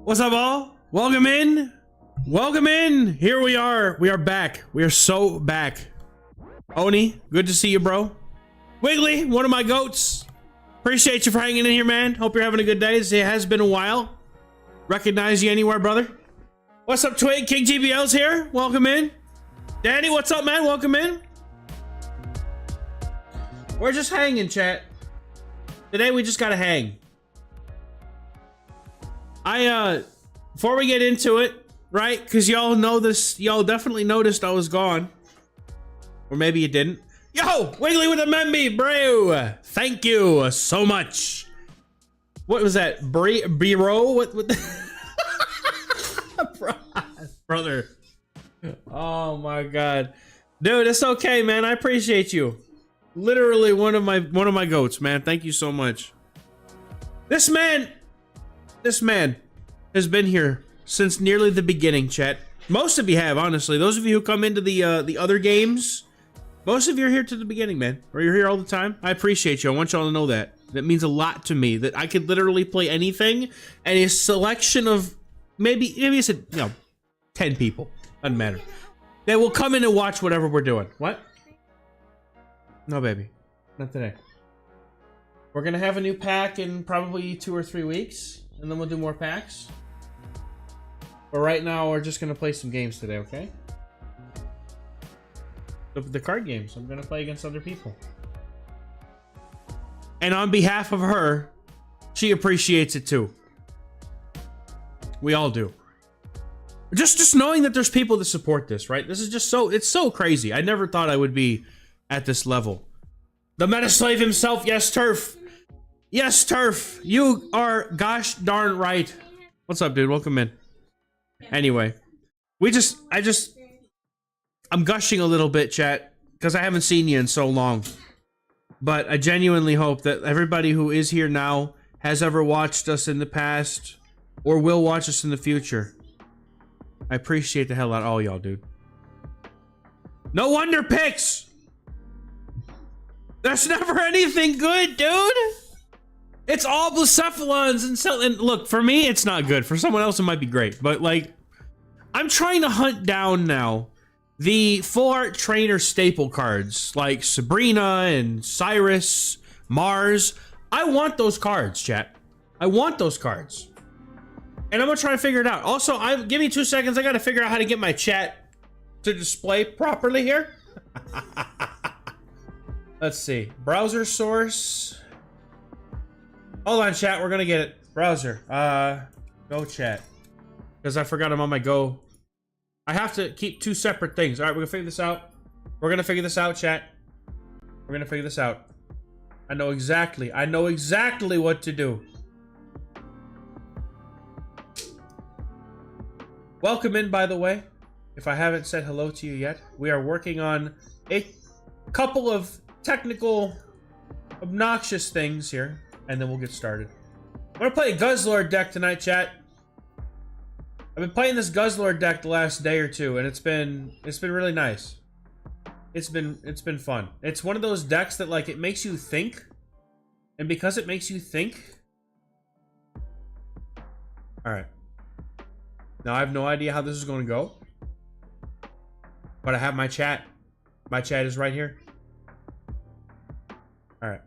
What's up, all? Welcome in. Welcome in. Here we are. We are back. We are so back. Oni, good to see you, bro. Wiggly, one of my goats. Appreciate you for hanging in here, man. Hope you're having a good day. It has been a while. Recognize you anywhere, brother. What's up, Twig? King GBL's here. Welcome in. Danny, what's up, man? Welcome in. We're just hanging, chat. Today we just gotta hang. Before we get into it, right? Because y'all know this, y'all definitely noticed I was gone. Or maybe you didn't. Yo, Wiggly with a memby, bro. Thank you so much. What was that? Bro? What the brother. Oh my god. Dude, it's okay, man. I appreciate you. Literally one of my goats, man. Thank you so much. This man has been here since nearly the beginning, chat. Most of you have, honestly. Those of you who come into the other games, most of you are here to the beginning, man. Or you're here all the time. I appreciate you. I want y'all to know that. That means a lot to me. That I could literally play anything, and a selection of maybe I said, 10 people. Doesn't matter. They will come in and watch whatever we're doing. What? No, baby. Not today. We're gonna have a new pack in probably 2 or 3 weeks, and then we'll do more packs. But right now, we're just gonna play some games today, okay? The card games. I'm gonna play against other people. And on behalf of her, she appreciates it too. We all do. Just knowing that there's people that support this, right? This is just it's so crazy. I never thought I would be at this level. The Meta Slave himself, yes, Turf. Yes, Turf. You are gosh darn right. What's up, dude? Welcome in. Anyway, I'm gushing a little bit, chat, because I haven't seen you in so long. But I genuinely hope that everybody who is here now has ever watched us in the past or will watch us in the future. I appreciate the hell out of all y'all, dude. No wonder picks! There's never anything good, dude! It's all Blacephalons and look, for me, it's not good. For someone else, it might be great. But, like, I'm trying to hunt down now the full art trainer staple cards, like Sabrina and Cyrus, Mars. I want those cards, chat. I want those cards. And I'm gonna try to figure it out. Also, give me 2 seconds. I gotta figure out how to get my chat to display properly here. Let's see. Browser source. Hold on, chat. We're gonna get it. Browser. Go chat. Because I forgot I'm on my Go. I have to keep 2 separate things. All right, we're gonna figure this out. We're gonna figure this out, chat. We're gonna figure this out. I know exactly what to do. Welcome in, by the way. If I haven't said hello to you yet, we are working on a couple of technical, obnoxious things here, and then we'll get started. I'm gonna play a Guzzlord deck tonight, chat. I've been playing this Guzzlord deck the last day or two, and it's been really nice. It's been fun. It's one of those decks that, like, it makes you think, and because it makes you think. All right. Now I have no idea how this is going to go, but I have my chat. My chat is right here. All right.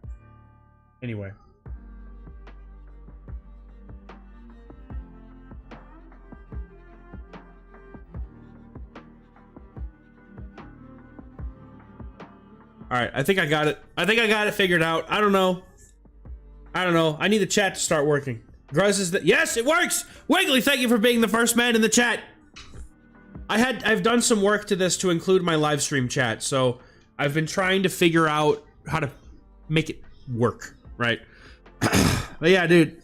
Anyway. All right, I think I got it. I think I got it figured out. I don't know. I need the chat to start working. Gruz is the— yes, it works! Wiggly, thank you for being the first man in the chat. I've done some work to this to include my live stream chat, so I've been trying to figure out how to make it work, right? But yeah, dude.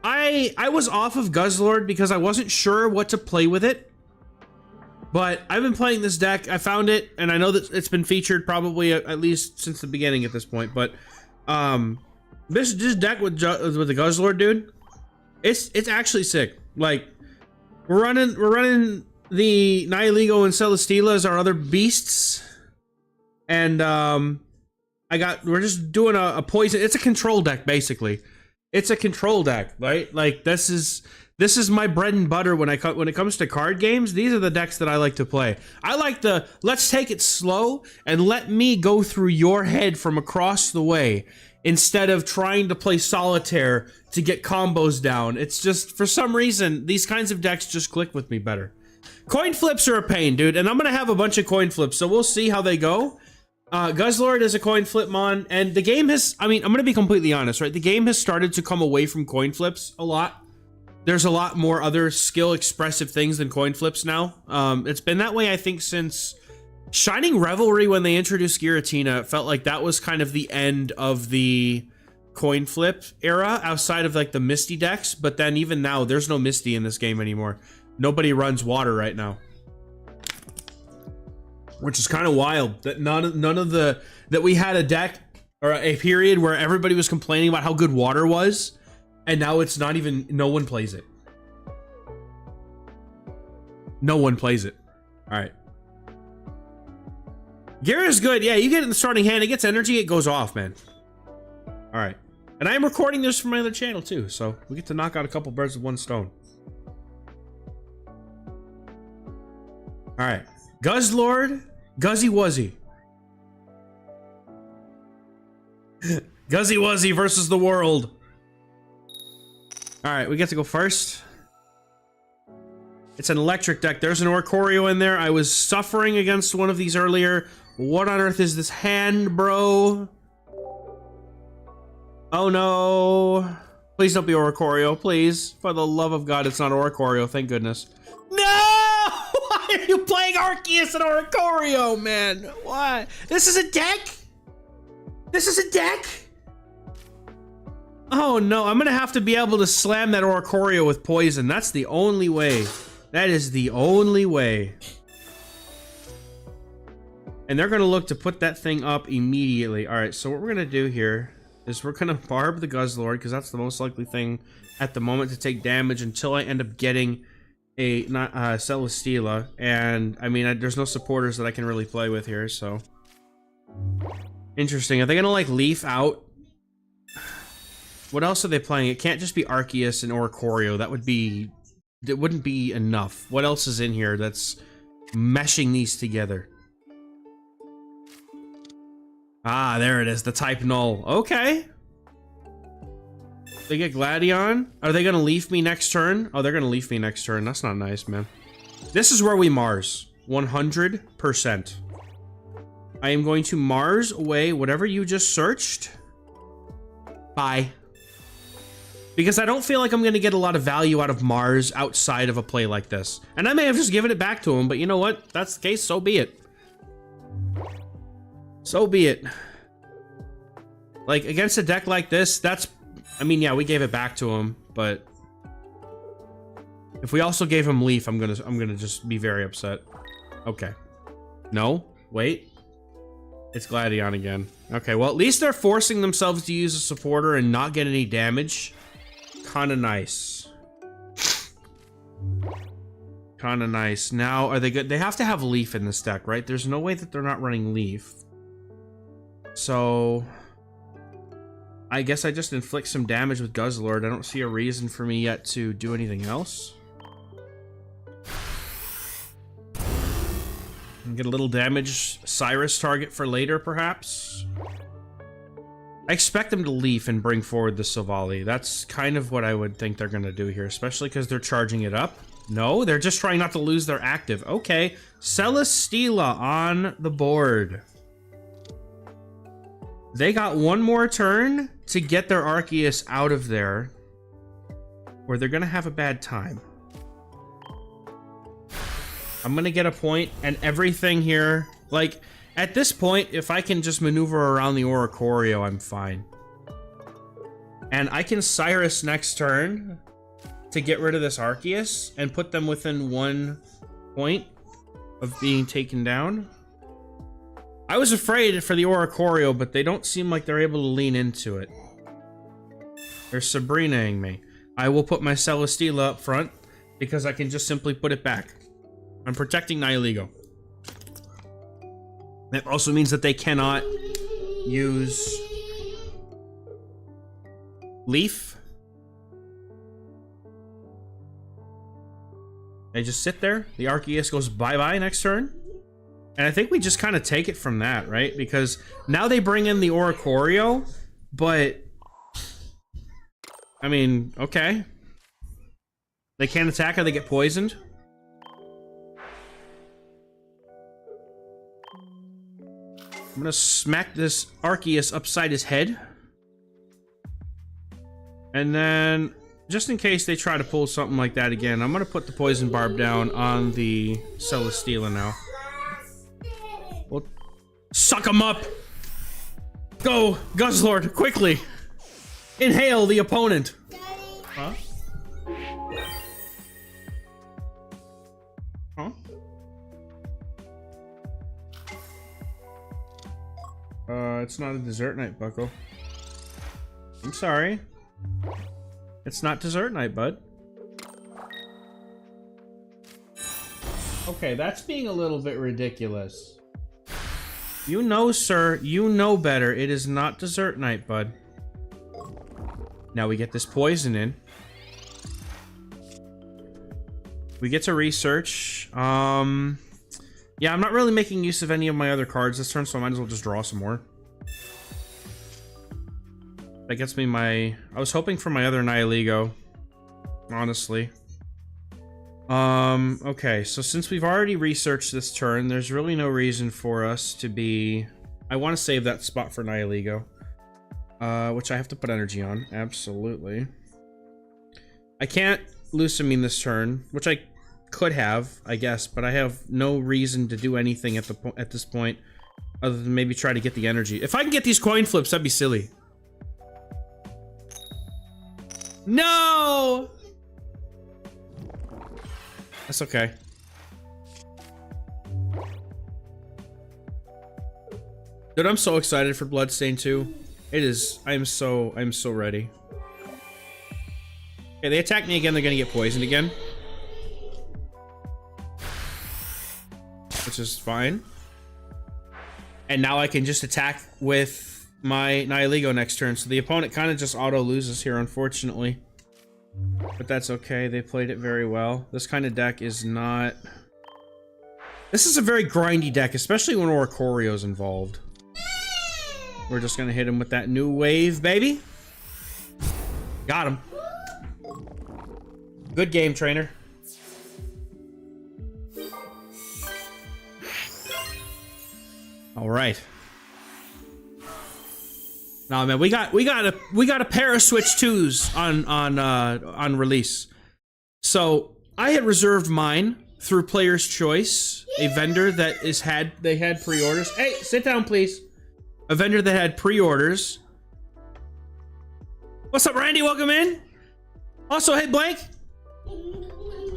I was off of Guzzlord because I wasn't sure what to play with it. But I've been playing this deck. I found it, and I know that it's been featured probably at least since the beginning at this point. But this deck with the Guzzlord, dude, it's actually sick. Like, we're running the Nihilego and Celesteela as our other beasts, and we're just doing a poison. It's a control deck basically. It's a control deck, right? Like, this is This is my bread and butter when it comes to card games. These are the decks that I like to play. I like the let's take it slow and let me go through your head from across the way instead of trying to play solitaire to get combos down. It's just, for some reason, these kinds of decks just click with me better. Coin flips are a pain, dude, and I'm gonna have a bunch of coin flips, so we'll see how they go. Guzzlord is a coin flip mon, and the game has, I mean, I'm gonna be completely honest, right? The game has started to come away from coin flips a lot. There's a lot more other skill expressive things than coin flips now. It's been that way, I think, since Shining Revelry. When they introduced Giratina, it felt like that was kind of the end of the coin flip era outside of like the Misty decks. But then even now, there's no Misty in this game anymore. Nobody runs water right now. Which is kind of wild that none of the, that we had a deck or a period where everybody was complaining about how good water was. And now it's not even, no one plays it. No one plays it. All right. Gira is good. Yeah, you get it in the starting hand, it gets energy, it goes off, man. All right. And I am recording this for my other channel too, so we get to knock out a couple birds with one stone. All right. Guzzlord, Guzzy Wuzzy. Guzzy Wuzzy versus the world. All right, we get to go first. It's an electric deck. There's an Oricorio in there. I was suffering against one of these earlier. What on earth is this hand, bro? Oh no. Please don't be Oricorio, please. For the love of God, it's not Oricorio, thank goodness. No! Why are you playing Arceus and Oricorio, man? Why? This is a deck? This is a deck? Oh no, I'm gonna have to be able to slam that Oricorio with poison. That's the only way. That is the only way. And they're gonna look to put that thing up immediately. Alright, so what we're gonna do here is we're gonna barb the Guzzlord, because that's the most likely thing at the moment to take damage until I end up getting a Celesteela. And, I mean, there's no supporters that I can really play with here, so... Interesting. Are they gonna, like, leaf out? What else are they playing? It can't just be Arceus and Oricorio. That wouldn't be enough. What else is in here that's meshing these together? Ah, there it is. The type null. Okay. They get Gladion. Are they gonna leaf me next turn? Oh, they're gonna leaf me next turn. That's not nice, man. This is where we Mars. 100%. I am going to Mars away whatever you just searched. Bye. Because I don't feel like I'm going to get a lot of value out of Mars outside of a play like this. And I may have just given it back to him, but you know what? That's the case, so be it. So be it. Like, against a deck like this, that's... I mean, yeah, we gave it back to him, but... If we also gave him Leaf, I'm gonna just be very upset. Okay. No? Wait. It's Gladion again. Okay, well, at least they're forcing themselves to use a supporter and not get any damage. Kinda nice. Kinda nice. Now, are they good? They have to have Leaf in this deck, right? There's no way that they're not running Leaf. So... I guess I just inflict some damage with Guzzlord. I don't see a reason for me yet to do anything else. And get a little damage Cyrus target for later, perhaps? I expect them to leaf and bring forward the Silvally. That's kind of what I would think they're going to do here, especially because they're charging it up. No, they're just trying not to lose their active. Okay, Celesteela on the board. They got one more turn to get their Arceus out of there, or they're going to have a bad time. I'm going to get a point, and everything here, like... At this point, if I can just maneuver around the Oricorio, I'm fine. And I can Cyrus next turn to get rid of this Arceus and put them within 1 point of being taken down. I was afraid for the Oricorio, but they don't seem like they're able to lean into it. They're Sabrina-ing me. I will put my Celesteela up front because I can just simply put it back. I'm protecting Nihilego. That also means that they cannot use Leaf. They just sit there. The Arceus goes bye-bye next turn. And I think we just kind of take it from that, right? Because now they bring in the Oricorio, but... I mean, okay. They can't attack or they get poisoned. I'm gonna smack this Arceus upside his head. And then, just in case they try to pull something like that again, I'm gonna put the poison barb down on the Celesteela now. We'll suck him up! Go, Guzzlord, quickly! Inhale the opponent! Huh? Huh? It's not a dessert night, Bucko. I'm sorry. It's not dessert night, bud. Okay, that's being a little bit ridiculous. You know, sir, you know better. It is not dessert night, bud. Now we get this poison in. We get to research. Yeah, I'm not really making use of any of my other cards this turn, so I might as well just draw some more. That gets me my... I was hoping for my other Nihilego, honestly. Okay, so since we've already researched this turn, there's really no reason for us to be... I want to save that spot for Nihilego. Which I have to put energy on, absolutely. I can't Lucamine this turn, which I could have, I guess, but I have no reason to do anything at this point, other than maybe try to get the energy. If I can get these coin flips, that'd be silly. No! That's okay. Dude, I'm so excited for Bloodstain 2. It is. I'm so ready. Okay, they attack me again, they're gonna get poisoned again. Which is fine. And now I can just attack with my Nihilego next turn, so the opponent kind of just auto loses here, unfortunately. But that's okay, they played it very well. This kind of deck is not... This is a very grindy deck, especially when Oricorio's involved. We're just gonna hit him with that new wave, baby. Got him. Good game, trainer. All right. No, man, we got a pair of Switch 2s on release. So I had reserved mine through Player's Choice, a vendor that they had pre-orders. Hey, sit down, please. A vendor that had pre-orders. What's up, Randy? Welcome in. Also, hey, Blank.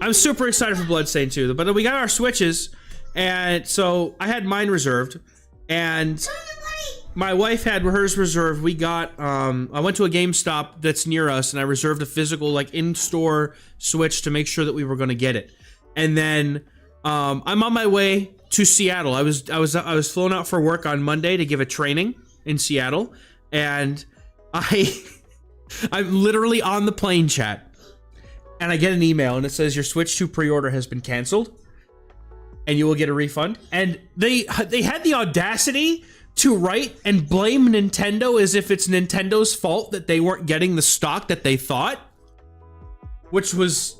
I'm super excited for Bloodstain 2, but we got our Switches, and so I had mine reserved, and my wife had hers reserved. We got, I went to a GameStop that's near us, and I reserved a physical, like, in-store Switch to make sure that we were going to get it. And then, I'm on my way to Seattle. I was flown out for work on Monday to give a training in Seattle, and I'm literally on the plane, chat, and I get an email, and it says your Switch 2 pre-order has been canceled, and you will get a refund. And they had the audacity to write and blame Nintendo as if it's Nintendo's fault that they weren't getting the stock that they thought, which was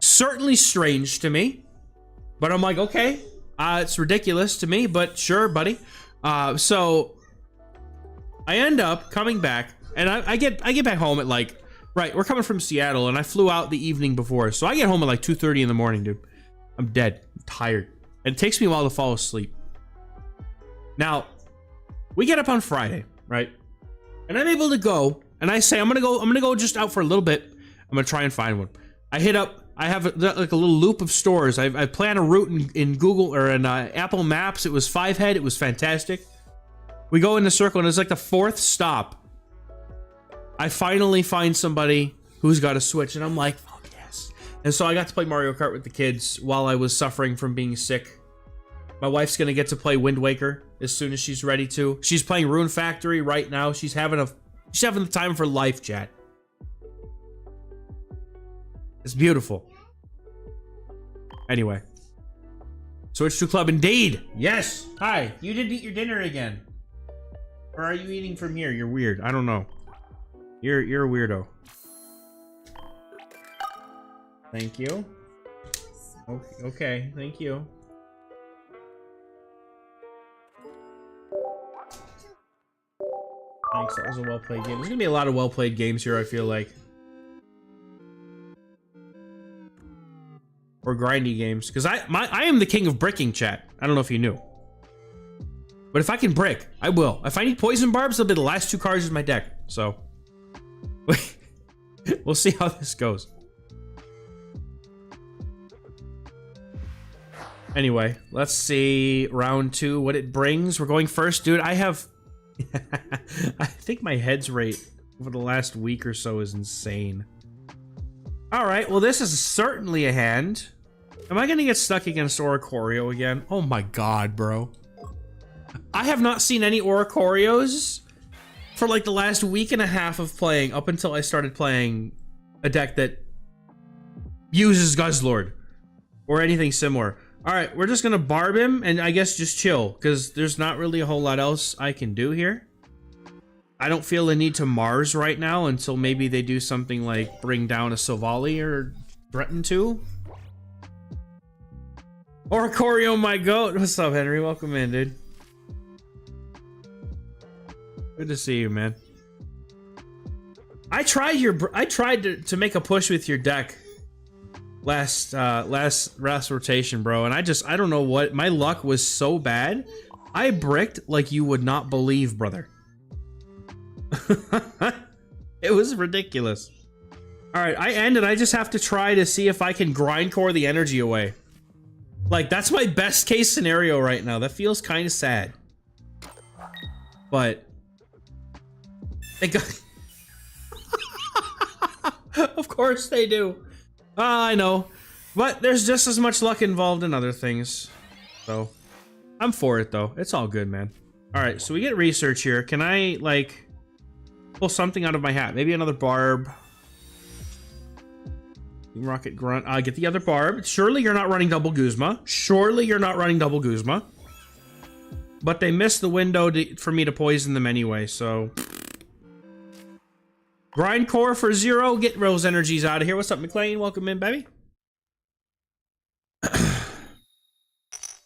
certainly strange to me. But I'm like, okay, it's ridiculous to me, but sure, buddy. So I end up coming back, and I get back home at like, right, we're coming from Seattle, and I flew out the evening before, so I get home at like 2:30 in the morning, dude. I'm dead, I'm tired, and it takes me a while to fall asleep. Now, we get up on Friday, right? And I'm able to go, and I say, I'm gonna go just out for a little bit. I'm gonna try and find one. I hit up, I have like a little loop of stores. I plan a route in Google or in Apple Maps. It was 5-head, it was fantastic. We go in the circle, and it's like the 4th stop. I finally find somebody who's got a Switch, and I'm like, oh yes. And so I got to play Mario Kart with the kids while I was suffering from being sick. My wife's gonna get to play Wind Waker as soon as she's ready to. She's playing Rune Factory right now. She's having the time of her life, chat. It's beautiful. Anyway. Switch to club indeed. Yes. Hi. You didn't eat your dinner again. Or are you eating from here? You're weird. I don't know. You're a weirdo. Thank you. Okay. Thank you. Thanks. That was a well-played game. There's gonna be a lot of well-played games here, I feel like. Or grindy games. Because I am the king of bricking, chat. I don't know if you knew. But if I can brick, I will. If I need poison barbs, they'll be the last 2 cards in my deck. So, we'll see how this goes. Anyway, let's see round 2, what it brings. We're going first, dude. I have... I think my heads rate over the last week or so is insane. Alright, well this is certainly a hand. Am I gonna get stuck against Oricorio again? Oh my god, bro. I have not seen any Oricorios for like the last week and a half of playing, up until I started playing a deck that uses Guzzlord or anything similar. Alright, we're just gonna barb him and I guess just chill, because there's not really a whole lot else I can do here. I don't feel the need to Mars right now until maybe they do something like bring down a Sovali or threaten to. Oricorio, my goat. What's up, Henry? Welcome in, dude. Good to see you, man. I tried to make a push with your deck last rotation, bro, and I don't know what, my luck was so bad. I bricked like you would not believe, brother. It was ridiculous. Alright, I ended. I just have to try to see if I can grindcore the energy away. Like, that's my best case scenario right now. That feels kind of sad. But... they got... Of course they do. I know. But there's just as much luck involved in other things. So, I'm for it, though. It's all good, man. Alright, so we get research here. Can I, like... pull something out of my hat? Maybe another barb. Rocket grunt. Get the other barb. Surely you're not running double Guzma. Surely you're not running double Guzma. But they missed the window for me to poison them anyway, so... Grindcore for 0. Get Rose Energies out of here. What's up, McLean? Welcome in, baby.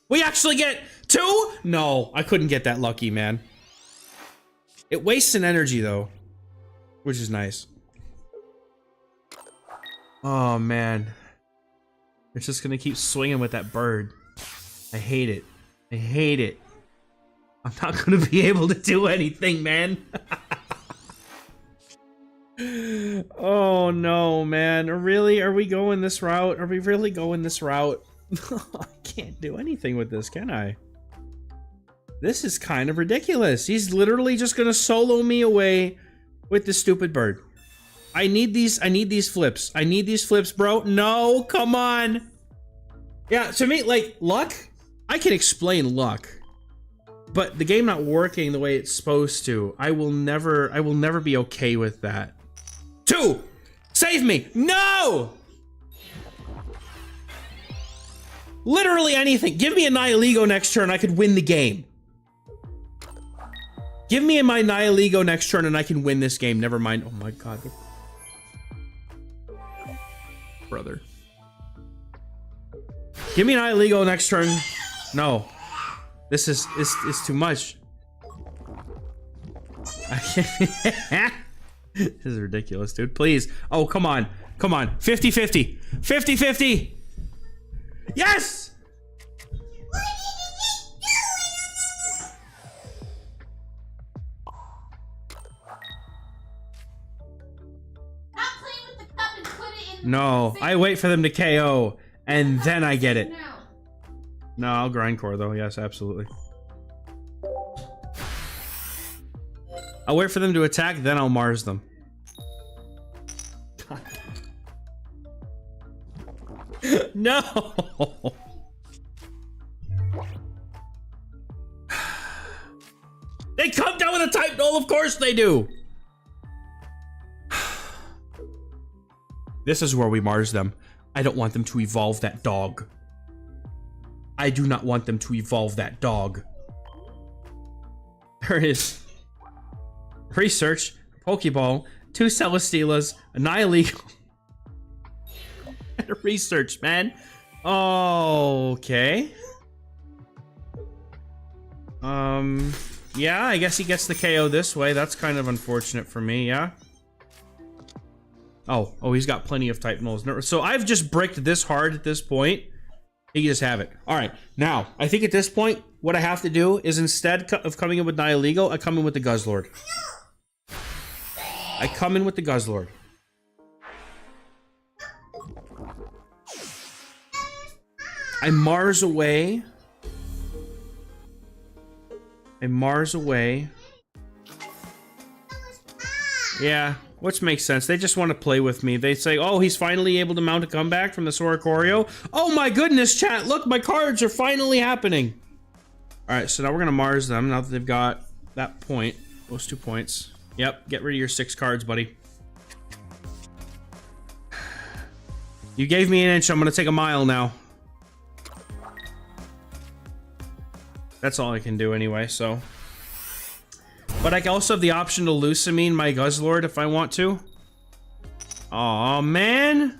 We actually get 2? No, I couldn't get that lucky, man. It wastes an energy, though. Which is nice. Oh, man. It's just gonna keep swinging with that bird. I hate it. I hate it. I'm not gonna be able to do anything, man. Oh, no, man. Really? Are we going this route? Are we really going this route? I can't do anything with this, can I? This is kind of ridiculous. He's literally just gonna solo me away with this stupid bird. I need these flips. I need these flips, bro. No, come on. Yeah, to me, like, luck, I can explain luck. But the game not working the way it's supposed to, I will never be okay with that. 2! Save me! No! Literally anything. Give me a Nihilego next turn, I could win the game. Give me my Nihilego next turn and I can win this game. Never mind. Oh my god. Brother. Give me Nihilego next turn. No. This is too much. I can't. This is ridiculous, dude. Please. Oh, come on. Come on. 50-50. 50-50. Yes! No, I wait for them to KO, and then I get it. No, I'll grindcore though. Yes, absolutely. I'll wait for them to attack, then I'll Mars them. No! They come down with a type null, of course they do! This is where we Mars them. I don't want them to evolve that dog. I do not want them to evolve that dog. There is research, Pokeball, 2 Celesteelas, a Nihilego, and a research, man. Okay. Yeah, I guess he gets the KO this way. That's kind of unfortunate for me, yeah? Oh, he's got plenty of type nulls. So I've just bricked this hard at this point. He can just have it. All right, now, I think at this point, what I have to do is instead of coming in with Nihilego, I come in with the Guzzlord. I come in with the Guzzlord. I Mars away. Yeah, which makes sense. They just want to play with me. They say, oh, he's finally able to mount a comeback from the Oricorio. Oh my goodness, chat, look, my cards are finally happening. All right, so now we're gonna Mars them now that they've got that point, those 2 points. Yep, get rid of your 6 cards, buddy. You gave me an inch, I'm gonna take a mile now. That's all I can do anyway, so. But I can also have the option to Lucamine my Guzzlord if I want to. Aw, man.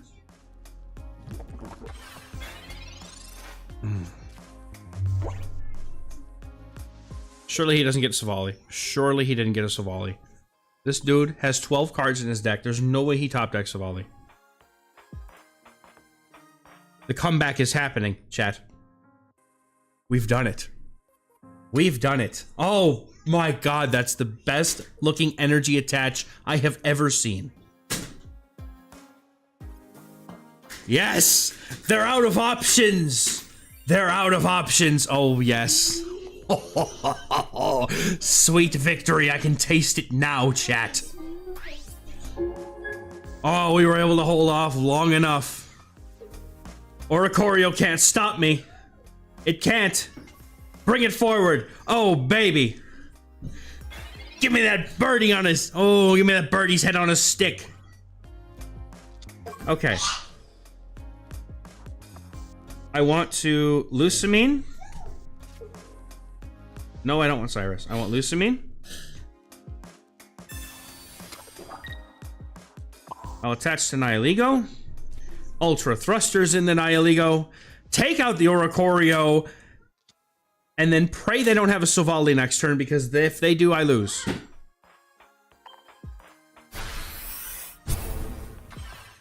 Surely he doesn't get Savali. Surely he didn't get a Savali. This dude has 12 cards in his deck. There's no way he top decks Savali. The comeback is happening, chat. We've done it. We've done it. Oh my god, that's the best looking energy attach I have ever seen. Yes! They're out of options! They're out of options! Oh, yes. Sweet victory, I can taste it now, chat. Oh, we were able to hold off long enough. Oricorio can't stop me. It can't. Bring it forward. Oh, baby. Give me that birdie on his... Oh, give me that birdie's head on a stick. Okay. I want to... Lucamine. No, I don't want Cyrus. I want Lucamine. I'll attach to Nihilego. Ultra Thrusters in the Nihilego. Take out the Oricorio. And then pray they don't have a Savali next turn, because if they do, I lose.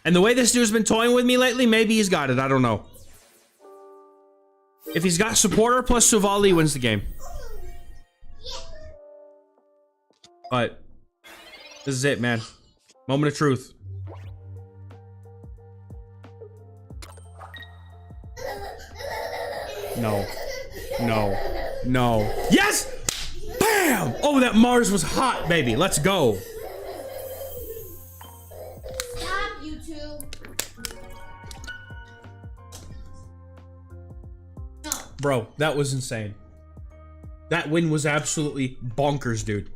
And the way this dude's been toying with me lately, maybe he's got it. I don't know. If he's got Supporter plus Savali, he wins the game. But this is it, man. Moment of truth. No. No. No. Yes! Bam! Oh, that Mars was hot, baby. Let's go. Stop, YouTube. No. Bro, that was insane. That win was absolutely bonkers, dude.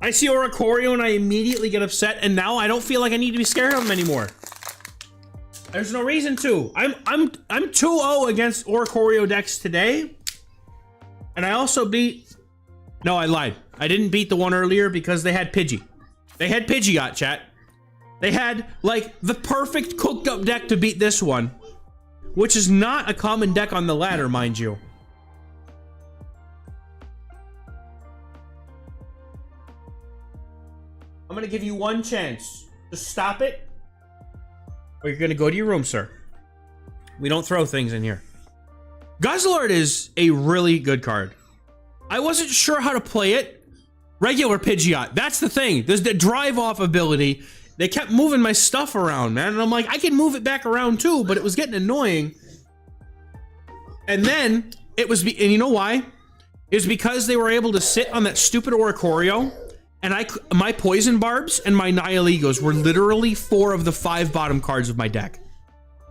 I see Oricorio and I immediately get upset, and now I don't feel like I need to be scared of him anymore. There's no reason to. I'm 2-0 against Oricorio decks today. And I also beat... No, I lied. I didn't beat the one earlier because they had Pidgey. They had Pidgeot, chat. They had, like, the perfect cooked up deck to beat this one. Which is not a common deck on the ladder, mind you. I'm gonna give you one chance to stop it. Or you're gonna go to your room, sir. We don't throw things in here. Guzzlord is a really good card. I wasn't sure how to play it. Regular Pidgeot, that's the thing. There's the drive-off ability. They kept moving my stuff around, man. And I'm like, I can move it back around too, but it was getting annoying. And then, it was, and you know why? It was because they were able to sit on that stupid Oricorio. And my Poison Barbs and my Nihilegos were literally 4 of the 5 bottom cards of my deck.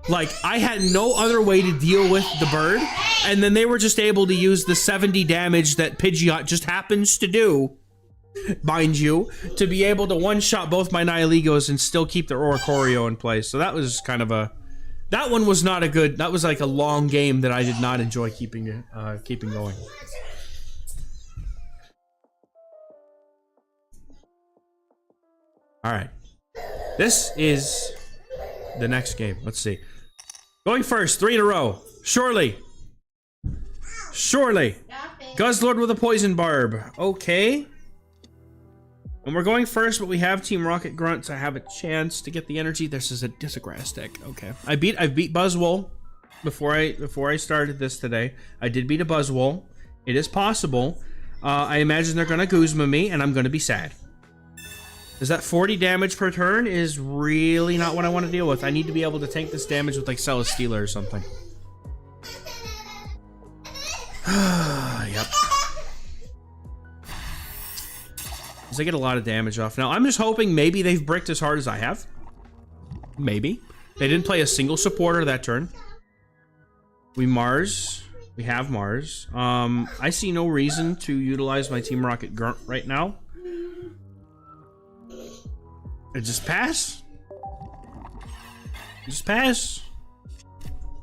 Like, I had no other way to deal with the bird, and then they were just able to use the 70 damage that Pidgeot just happens to do, mind you, to be able to one-shot both my Nihilegos and still keep the Oricorio in place. So that was kind of a That one was not a good. That was like a long game that I did not enjoy keeping going. All right, this is the next game. Let's see. Going first, 3 in a row. Surely. Guzzlord with a poison barb. Okay. And we're going first, but we have Team Rocket Grunt to have a chance to get the energy. This is a grass deck. Okay. I beat Buzzwole before I started this today. I did beat a Buzzwole. It is possible. I imagine they're gonna Guzma me, and I'm gonna be sad. Is that 40 damage per turn is really not what I want to deal with. I need to be able to tank this damage with like Celesteela or something. Yep. Because I get a lot of damage off. Now, I'm just hoping maybe they've bricked as hard as I have. Maybe. They didn't play a single supporter that turn. We Mars. We have Mars. I see no reason to utilize my Team Rocket Grunt right now. Just pass. Just pass.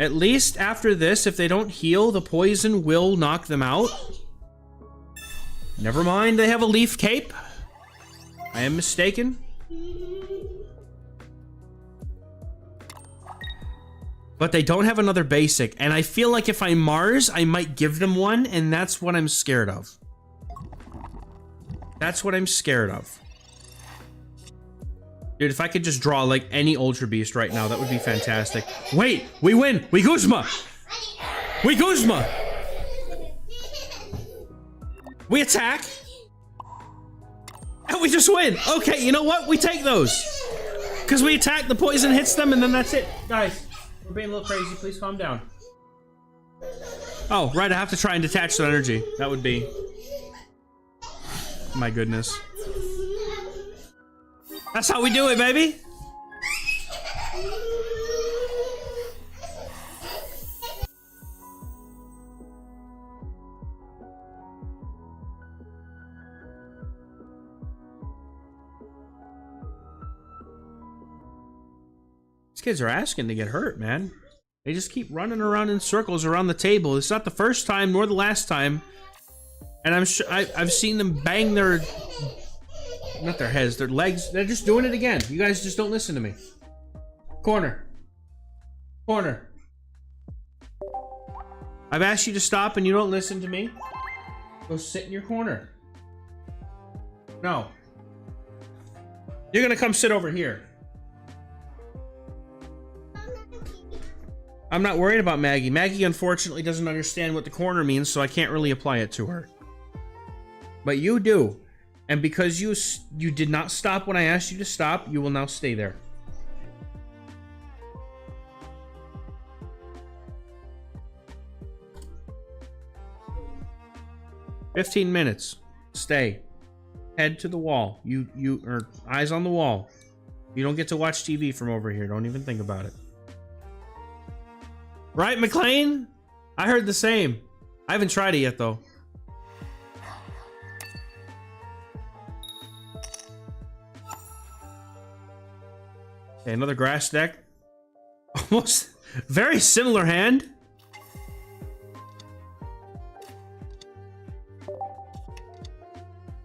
At least after this, if they don't heal, the poison will knock them out. Never mind, they have a leaf cape. I am mistaken. But they don't have another basic, and I feel like if I Mars, I might give them one, and that's what I'm scared of. That's what I'm scared of. Dude, if I could just draw like any Ultra Beast right now, that would be fantastic. Wait, we win! We Guzma! We Guzma! We attack! And we just win! Okay, you know what? We take those! Because we attack, the poison hits them, and then that's it. Guys, we're being a little crazy. Please calm down. Oh, right, I have to try and detach that energy. That would be... My goodness. That's how we do it, baby. These kids are asking to get hurt, man. They just keep running around in circles around the table. It's not the first time nor the last time. And I've seen them bang their... Not their heads, their legs. They're just doing it again. You guys just don't listen to me. Corner. Corner. I've asked you to stop and you don't listen to me. Go sit in your corner. No. You're gonna come sit over here. I'm not worried about Maggie. Maggie unfortunately doesn't understand what the corner means, so I can't really apply it to her. But you do. And because you did not stop when I asked you to stop, you will now stay there. "15 minutes. Stay. Head to the wall. Or eyes on the wall. You don't get to watch TV from over here. Don't even think about it." Right, McLean? I heard the same. I haven't tried it yet, though. Okay, another grass deck. Almost very similar hand.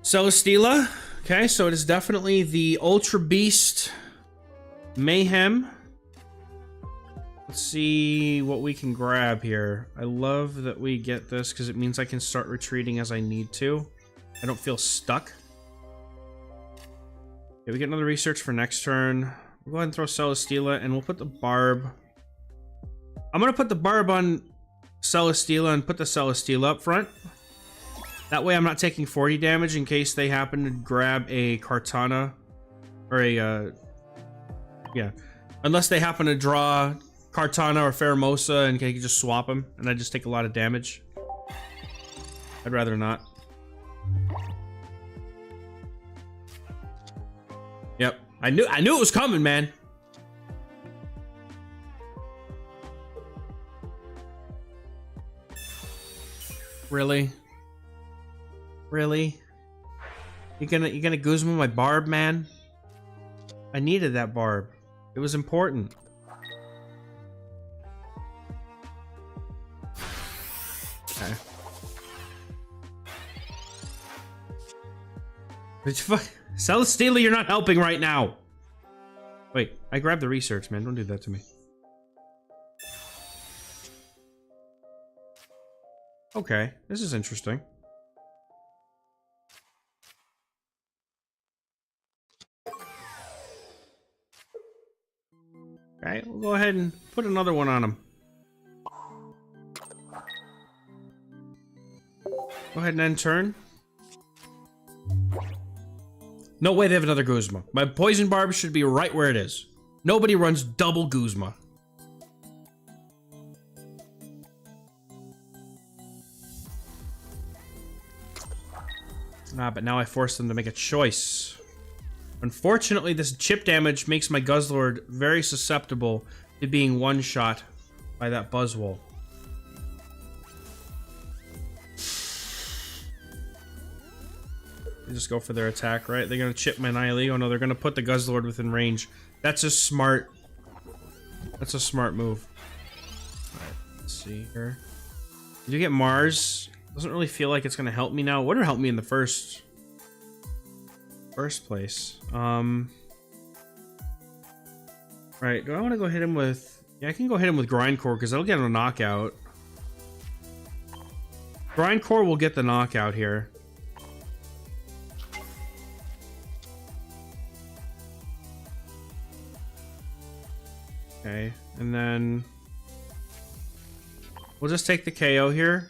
Celesteela. Okay, so it is definitely the Ultra Beast Mayhem. Let's see what we can grab here. I love that we get this because it means I can start retreating as I need to. I don't feel stuck. Okay, we get another research for next turn. We'll go ahead and throw Celesteela, and we'll put the Barb. I'm going to put the Barb on Celesteela and put the Celesteela up front. That way I'm not taking 40 damage in case they happen to grab a Kartana. Or a, yeah. Unless they happen to draw Kartana or Pheromosa and can just swap them, and I just take a lot of damage. I'd rather not. Yep. I knew it was coming, man. Really? Really? You gonna Guzma my Barb, man? I needed that Barb. It was important. Celesteela, you're not helping right now. Wait, I grabbed the research, man. Don't do that to me. Okay, this is interesting. Okay, we'll go ahead and put another one on him. Go ahead and end turn. No way they have another Guzma. My Poison Barb should be right where it is. Nobody runs double Guzma. Ah, but now I force them to make a choice. Unfortunately, this chip damage makes my Guzzlord very susceptible to being one-shot by that Buzzwole. They just go for their attack, right? They're gonna chip my Nihilego. No, they're gonna put the Guzzlord within range. That's a smart... That's a smart move. Alright, let's see here. Did you get Mars? Doesn't really feel like it's gonna help me now. What would help me in the first place? Right, do I want to go hit him with... Yeah, I can go hit him with Grindcore because that'll get him a knockout. Grindcore will get the knockout here. Okay, and then we'll just take the KO here.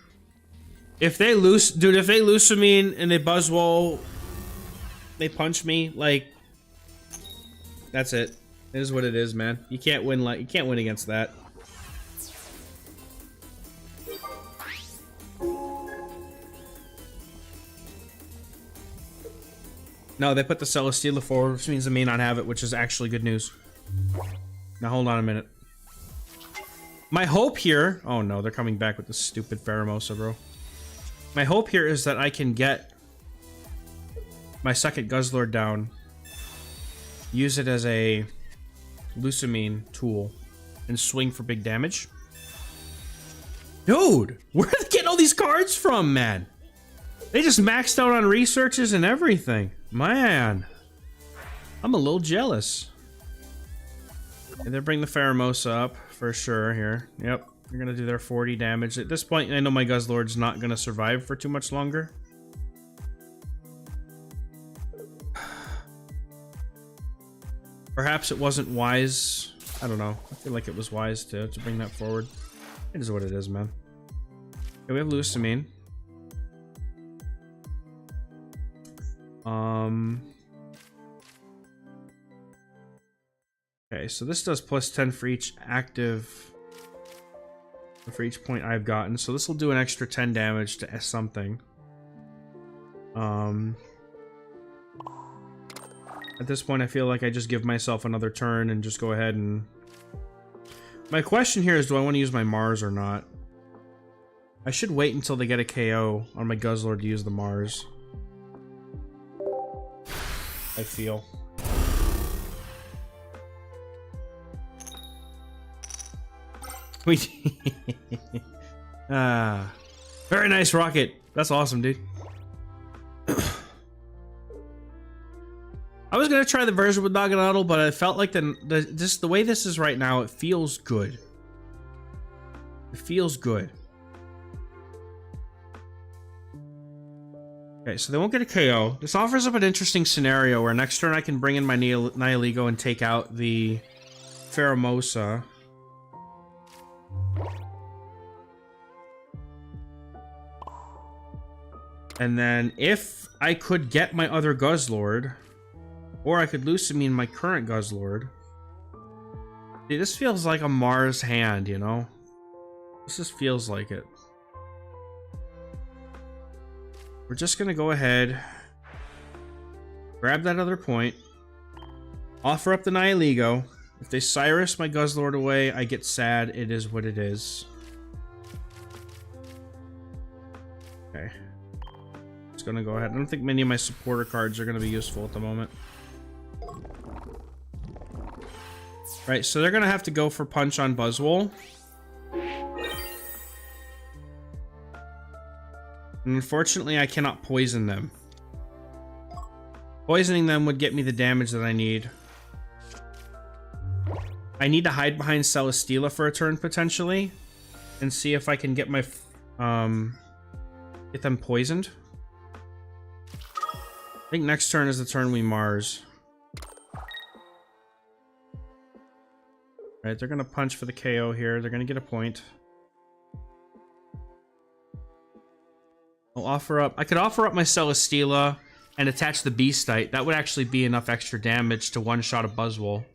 If they lose, dude, if they Lucamine and they Buzzwole, they punch me, like, that's it. It is what it is, man. You can't win, like, you can't win against that. No, they put the Celesteela forward, which means they may not have it, which is actually good news. Now hold on a minute. My hope here... Oh no, they're coming back with this stupid Pheromosa, bro. My hope here is that I can get my second Guzzlord down, use it as a Lucamine tool, and swing for big damage. Dude, where are they getting all these cards from, man? They just maxed out on researches and everything. Man, I'm a little jealous. And they bring the Pheromosa up for sure here. Yep, they're gonna do their 40 damage. At this point, I know my Guzzlord's not gonna survive for too much longer. Perhaps it wasn't wise. I don't know. I feel like it was wise to bring that forward. It is what it is, man. Okay, we have Lucamine. Okay, so this does plus 10 for each active, for each point I've gotten. So this will do an extra 10 damage to something. At this point, I feel like I just give myself another turn and just go ahead and... My question here is, do I want to use my Mars or not? I should wait until they get a KO on my Guzzlord to use the Mars. I feel. Very nice rocket. That's awesome, dude. I was gonna try the version with Naganadel, but I felt like the way this is right now, it feels good. It feels good. Okay, so they won't get a KO. This offers up an interesting scenario where next turn I can bring in my Nihilego and take out the Pheromosa. And then if I could get my other Guzzlord, or I could Lucamine my current Guzzlord. See, this feels like a Mars hand, you know? This just feels like it. We're just gonna go ahead, grab that other point, offer up the Nihilego. If they Cyrus my Guzzlord away, I get sad. It is what it is. Okay. Just gonna go ahead. I don't think many of my supporter cards are gonna be useful at the moment. Right, so they're gonna have to go for punch on Buzzwole. And unfortunately, I cannot poison them. Poisoning them would get me the damage that I need. I need to hide behind Celesteela for a turn potentially, and see if I can get my get them poisoned. I think next turn is the turn we Mars. Right, they're gonna punch for the KO here. They're gonna get a point. I'll offer up. I could offer up my Celesteela and attach the Beastite. That would actually be enough extra damage to one-shot a Buzzwole.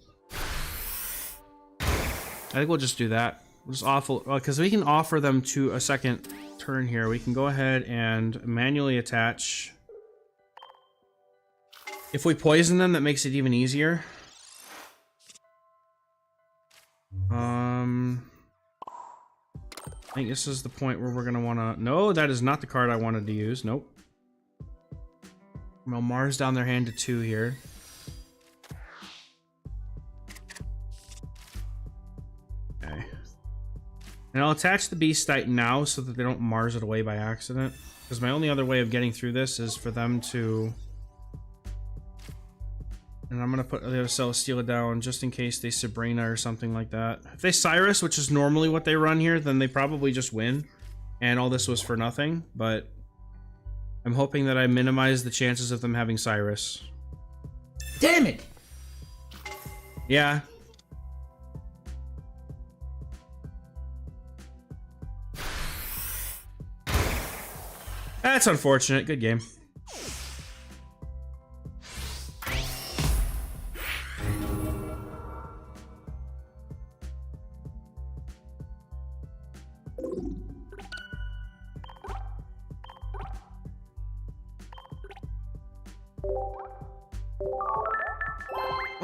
I think we'll just do that. We'll just offer, because we can offer them to a second turn here. We can go ahead and manually attach. If we poison them, that makes it even easier. I think this is the point where we're gonna wanna... No, that is not the card I wanted to use. Nope. Well, Mars down their hand to 2 here. Okay. And I'll attach the Beastite now so that they don't Mars it away by accident. Because my only other way of getting through this is for them to... And I'm gonna put the other Celesteela down just in case they Sabrina or something like that. If they Cyrus, which is normally what they run here, then they probably just win. And all this was for nothing, but I'm hoping that I minimize the chances of them having Cyrus. Damn it! Yeah. That's unfortunate. Good game.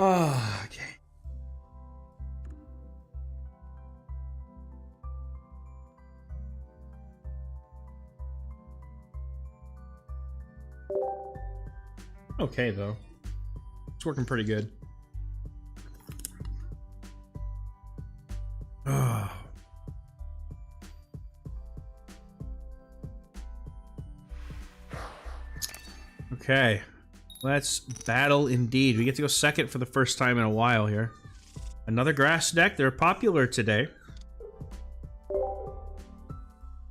Oh, okay. Okay, though. It's working pretty good. Oh. Okay. Let's battle indeed. We get to go second for the first time in a while here. Another grass deck. They're popular today.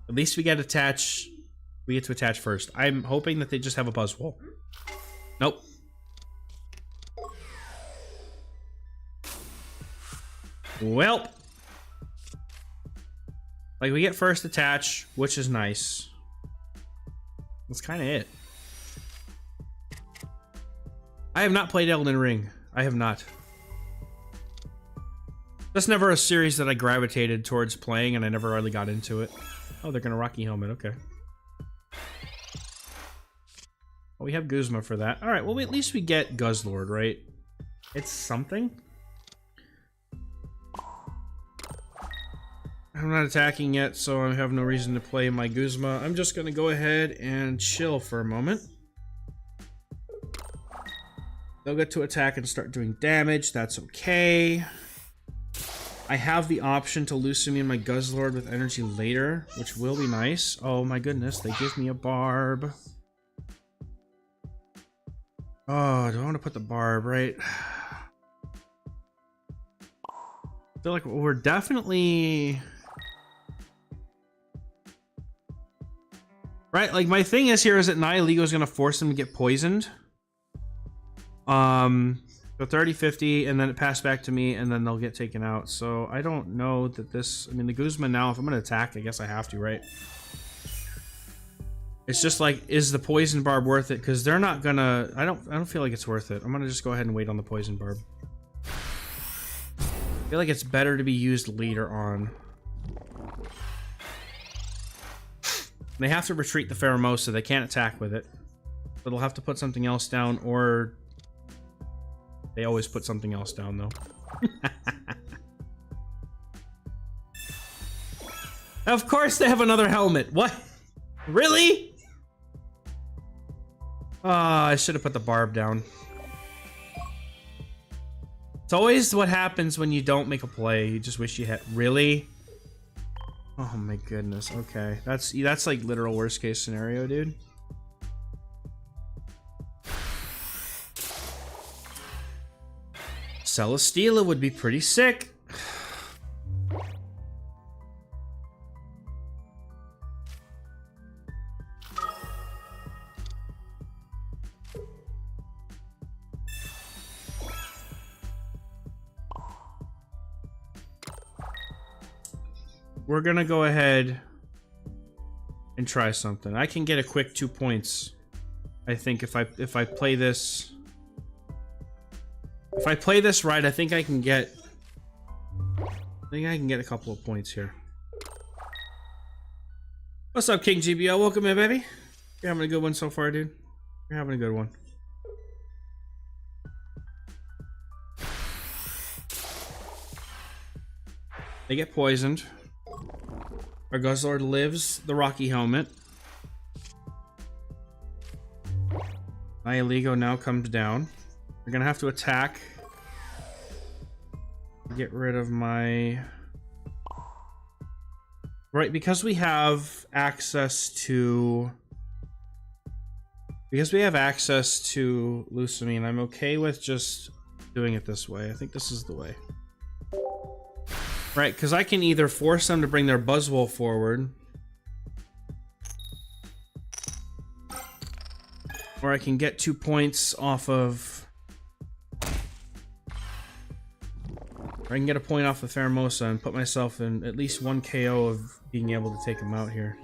At least we get to attach first. I'm hoping that they just have a Buzzwole. Nope. Well. Like, we get first attach, which is nice. That's kind of it. I have not played Elden Ring. I have not. That's never a series that I gravitated towards playing, and I never really got into it. Oh, they're gonna Rocky Helmet, okay. Well, we have Guzma for that. Alright, well, at least we get Guzzlord, right? It's something. I'm not attacking yet, so I have no reason to play my Guzma. I'm just gonna go ahead and chill for a moment. They'll get to attack and start doing damage. That's okay. I have the option to Lucamine my Guzzlord with energy later, which will be nice. Oh my goodness, they give me a Barb. Oh, do I want to put the Barb, right? I feel like we're definitely... Right, like my thing is here is that Nihilego is going to force them to get poisoned. So 30, 50, and then it passed back to me, and then they'll get taken out. So I don't know that this... I mean, the Guzman now, if I'm going to attack, I guess I have to, right? It's just like, is the Poison Barb worth it? Because they're not gonna... I don't feel like it's worth it. I'm going to just go ahead and wait on the Poison Barb. I feel like it's better to be used later on. They have to retreat the Pheromosa. They can't attack with it. So they'll have to put something else down, or... They always put something else down, though. Of course they have another helmet. What? Really? I should have put the Barb down. It's always what happens when you don't make a play. You just wish you had... Really? Oh my goodness. Okay. That's like literal worst case scenario, dude. Celesteela would be pretty sick. We're gonna go ahead and try something. I can get a quick 2 points. I think if I play this, if I play this right, I think I can get a couple of points here. What's up, King GBO? Welcome in, baby. You're having a good one so far, dude. You're having a good one. They get poisoned. Our Guzzlord lives the Rocky Helmet. Niantic now comes down. We're gonna have to attack. Get rid of my... Right, because we have access to... Because we have access to Lucamine, I'm okay with just doing it this way. I think this is the way. Right, because I can either force them to bring their Buzzwole forward, or I can get 2 points off of... Or I can get a point off of Pheromosa and put myself in at least 1 KO of being able to take him out here.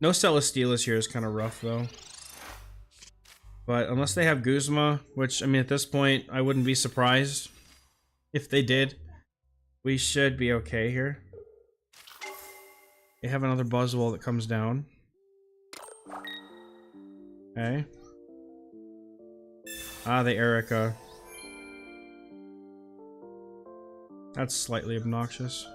No Celesteelas here is kind of rough, though. But unless they have Guzma, which, I mean, at this point, I wouldn't be surprised if they did. We should be okay here. They have another Buzzwole that comes down. Okay. Ah, the Erica. That's slightly obnoxious.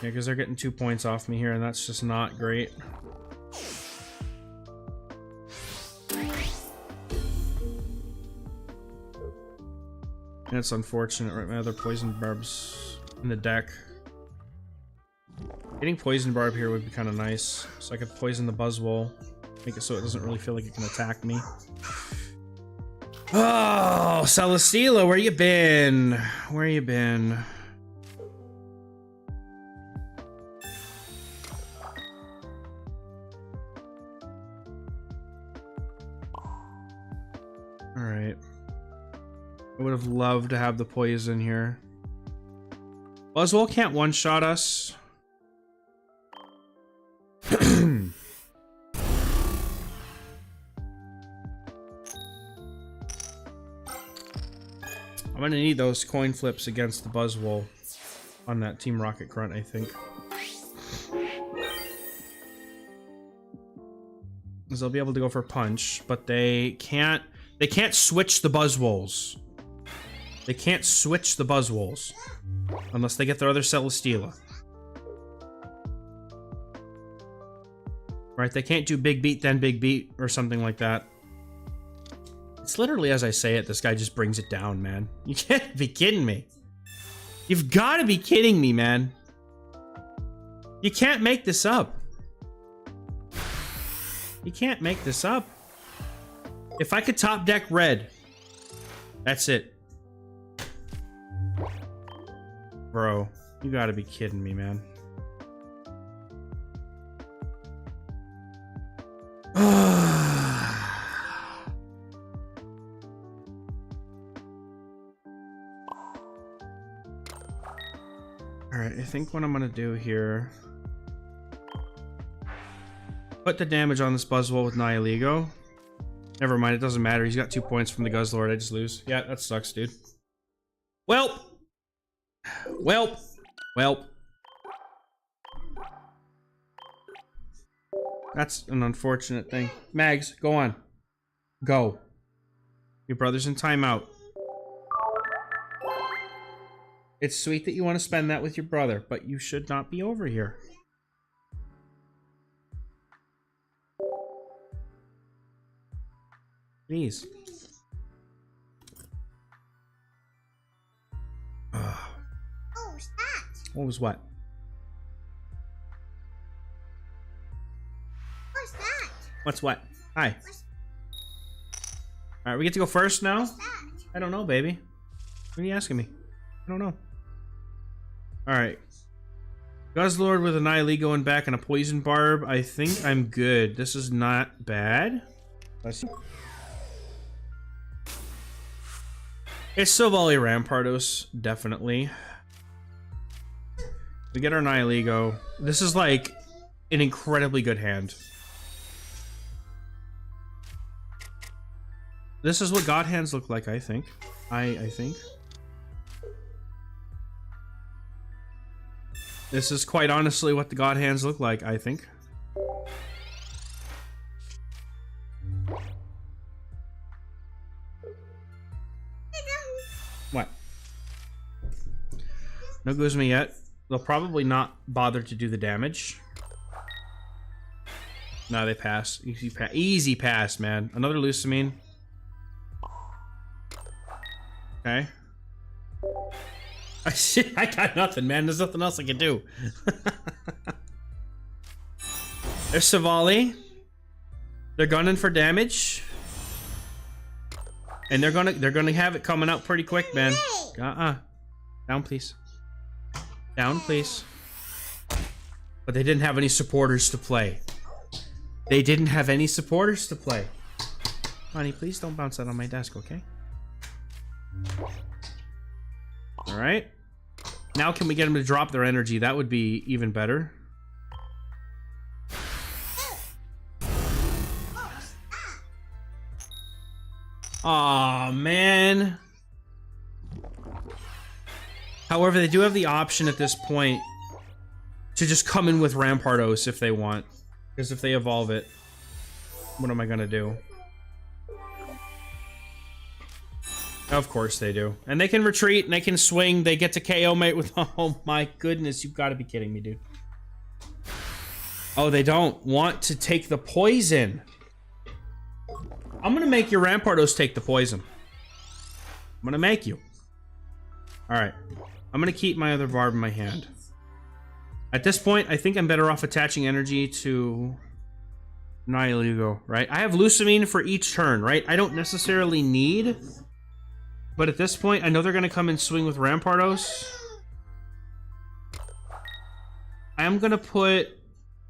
Yeah, because they're getting 2 points off me here, and that's just not great. And it's unfortunate, right? My other Poison Barb's in the deck. Getting Poison Barb here would be kind of nice. So I could poison the Buzzwole. Make it so it doesn't really feel like it can attack me. Oh, Celesteela, where you been? Where you been? Alright. I would have loved to have the poison here. Buzzwole can't one-shot us. I'm gonna need those coin flips against the Buzzwole on that Team Rocket Grunt, I think. Because they'll be able to go for Punch, but they can't switch the Buzzwoles. They can't switch the Buzzwoles unless they get their other Celesteela. Right, they can't do Big Beat, then Big Beat, or something like that. It's literally as I say it, this guy just brings it down, man. You can't be kidding me. You've got to be kidding me, man. You can't make this up. You can't make this up. If I could top deck red, that's it. Bro, you got to be kidding me, man. Alright, I think what I'm gonna do here... Put the damage on this Buzzwole with Nihilego. Never mind, it doesn't matter. He's got 2 points from the Guzzlord. I just lose. Yeah, that sucks, dude. Welp! Welp! Welp. That's an unfortunate thing. Mags, go on. Go. Your brother's in timeout. It's sweet that you want to spend that with your brother, but you should not be over here. Please. Oh, what's that? What was what? What's that? What's what? Hi. Alright, we get to go first now? I don't know, baby. What are you asking me? I don't know. Alright. Guzzlord with an Nihilego going back and a Poison Barb. I think I'm good. This is not bad. Let's see. It's Silvally Rampardos, definitely. We get our Nihilego. This is like an incredibly good hand. This is what God hands look like, I think. I think. This is quite honestly what the God hands look like, I think. What? No Guzma yet. They'll probably not bother to do the damage. No, they pass. Easy pass, man. Another Lucamine. Okay. I got nothing, man. There's nothing else I can do. There's Silvally. They're gunning for damage. And they're gonna have it coming out pretty quick, man. Down, please. Down, please. But they didn't have any supporters to play. They didn't have any supporters to play. Honey, please don't bounce that on my desk, okay? Alright. Now can we get them to drop their energy? That would be even better. Aw, man. However, they do have the option at this point to just come in with Rampardos if they want. Because if they evolve it, what am I gonna do? Of course they do. And they can retreat and they can swing. They get to KO mate with... Oh my goodness, you've got to be kidding me, dude. Oh, they don't want to take the poison. I'm gonna make your Rampardos take the poison. I'm gonna make you. Alright. I'm gonna keep my other Barb in my hand. At this point, I think I'm better off attaching energy to Nihilego, right? I have Lucamine for each turn, right? I don't necessarily need... But at this point, I know they're gonna come and swing with Rampardos. I am gonna put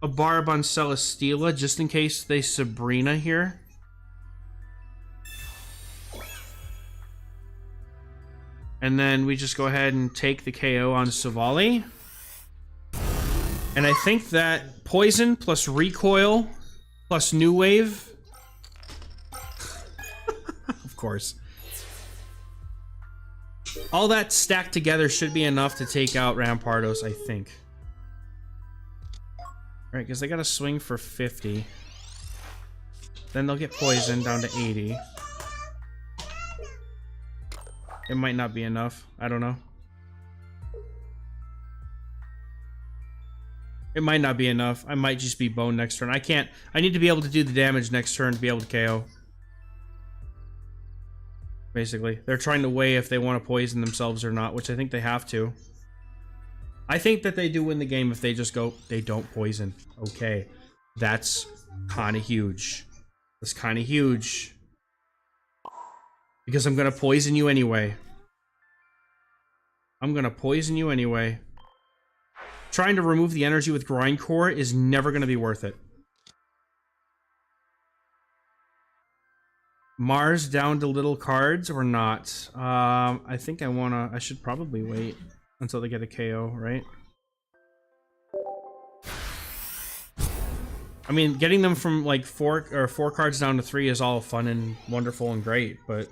a Barb on Celesteela just in case they Sabrina here. And then we just go ahead and take the KO on Silvally. And I think that Poison plus Recoil plus New Wave. Of course. All that stacked together should be enough to take out Rampardos, I think. Right, because they got to swing for 50. Then they'll get poisoned down to 80. It might not be enough. I don't know. It might not be enough. I might just be boned next turn. I can't. I need to be able to do the damage next turn to be able to KO. Basically. They're trying to weigh if they want to poison themselves or not, which I think they have to. I think that they do win the game if they just go, they don't poison. Okay. That's kind of huge. That's kind of huge. Because I'm going to poison you anyway. I'm going to poison you anyway. Trying to remove the energy with Grindcore is never going to be worth it. Mars down to little cards or not? I think I should probably wait until they get a KO, right? I mean, getting them from like four cards down to 3 is all fun and wonderful and great, but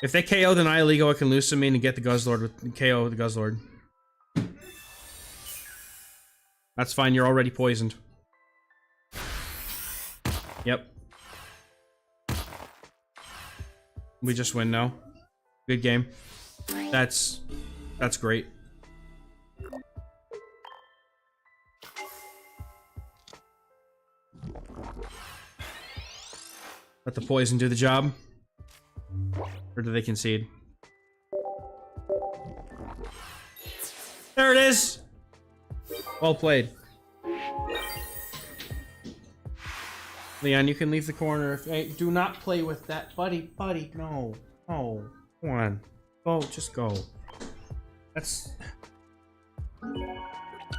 if they KO the Nihilego, I can Lucamine and get the Guzzlord with KO the Guzzlord. That's fine, you're already poisoned. Yep. We just win now. Good game. That's great. Let the poison do the job. Or do they concede? There it is! Well played. Leon, you can leave the corner. Hey, do not play with that. Buddy, no. No. Come on. Go, just go. That's...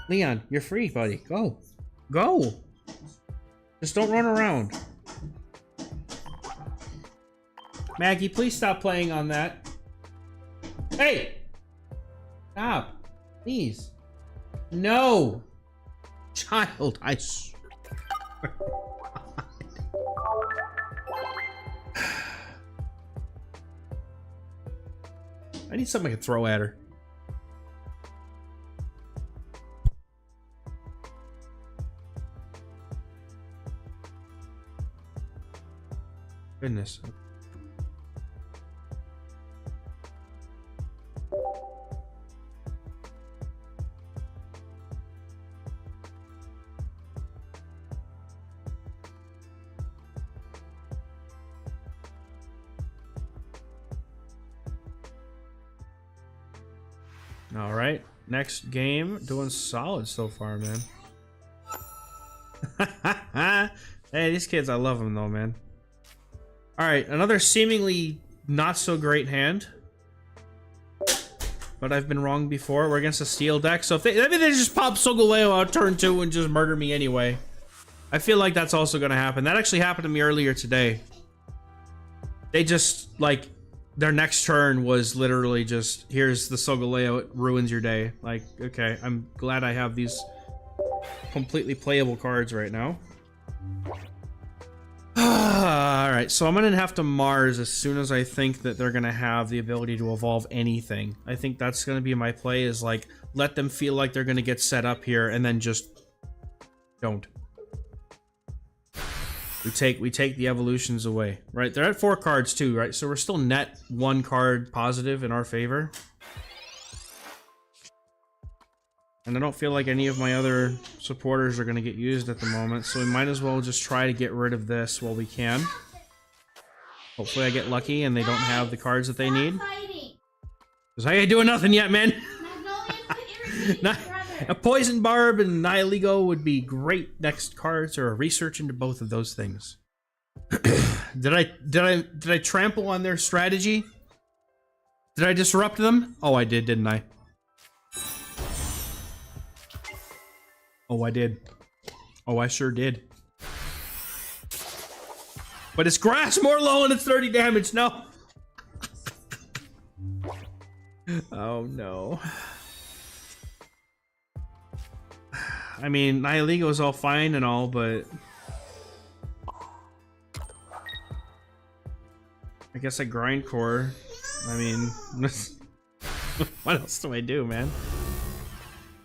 Leon, you're free, buddy. Go. Go! Just don't run around. Maggie, please stop playing on that. Hey! Stop. Please. No! Child, I swear. I need something I can throw at her. Goodness. All right, next game. Doing solid so far, man. Hey, these kids, I love them though, man. All right, another seemingly not so great hand. But I've been wrong before. We're against a steel deck, so if they, maybe they just pop Solgaleo out turn 2 and just murder me anyway. I feel like that's also gonna happen. That actually happened to me earlier today. They just, like, their next turn was literally just, here's the Solgaleo, it ruins your day. Like, okay, I'm glad I have these completely playable cards right now. Alright, so I'm gonna have to Mars as soon as I think that they're gonna have the ability to evolve anything. I think that's gonna be my play, is like, let them feel like they're gonna get set up here and then just don't. We take the evolutions away, right? They're at 4 cards too, right? So we're still net 1 card positive in our favor. And I don't feel like any of my other supporters are going to get used at the moment, so we might as well just try to get rid of this while we can. Hopefully I get lucky and they don't have the cards that they need. Because I ain't doing nothing yet, man. A Poison Barb and Nihiligo would be great next cards, or a research into both of those things. Did I trample on their strategy? Did I disrupt them? Oh, I did, didn't I? Oh, I did. Oh, I sure did. But it's grass, more low, and it's 30 damage. No. Oh, no. I mean, Nihiligo is all fine and all, but I guess I grindcore. I mean, what else do I do, man?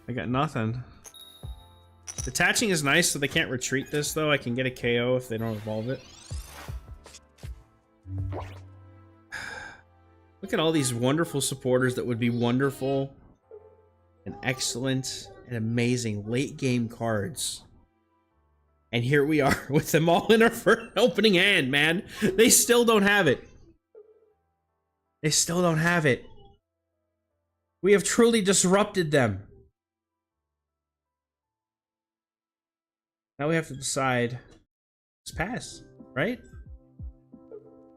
I got nothing. Detaching is nice, so they can't retreat this, though. I can get a KO if they don't evolve it. Look at all these wonderful supporters that would be wonderful and excellent and amazing late game cards. And here we are with them all in our first opening hand, man. They still don't have it. They still don't have it. We have truly disrupted them. Now we have to decide. Just pass, right?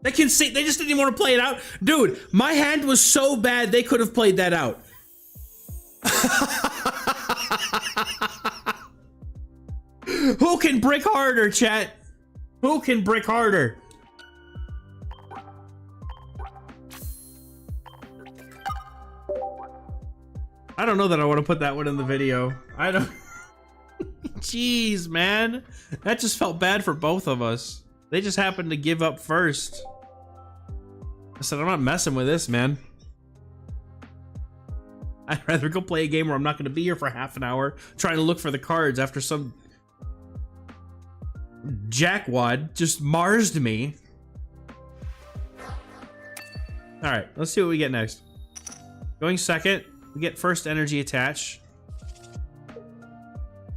They can see, they just didn't even want to play it out. Dude, my hand was so bad they could have played that out. Who can brick harder, chat? Who can brick harder? I don't know that I want to put that one in the video. I don't... Jeez, man. That just felt bad for both of us. They just happened to give up first. I said, I'm not messing with this, man. I'd rather go play a game where I'm not going to be here for half an hour trying to look for the cards after some jackwad just marsed me. Alright, let's see what we get next. Going second, we get first energy attach.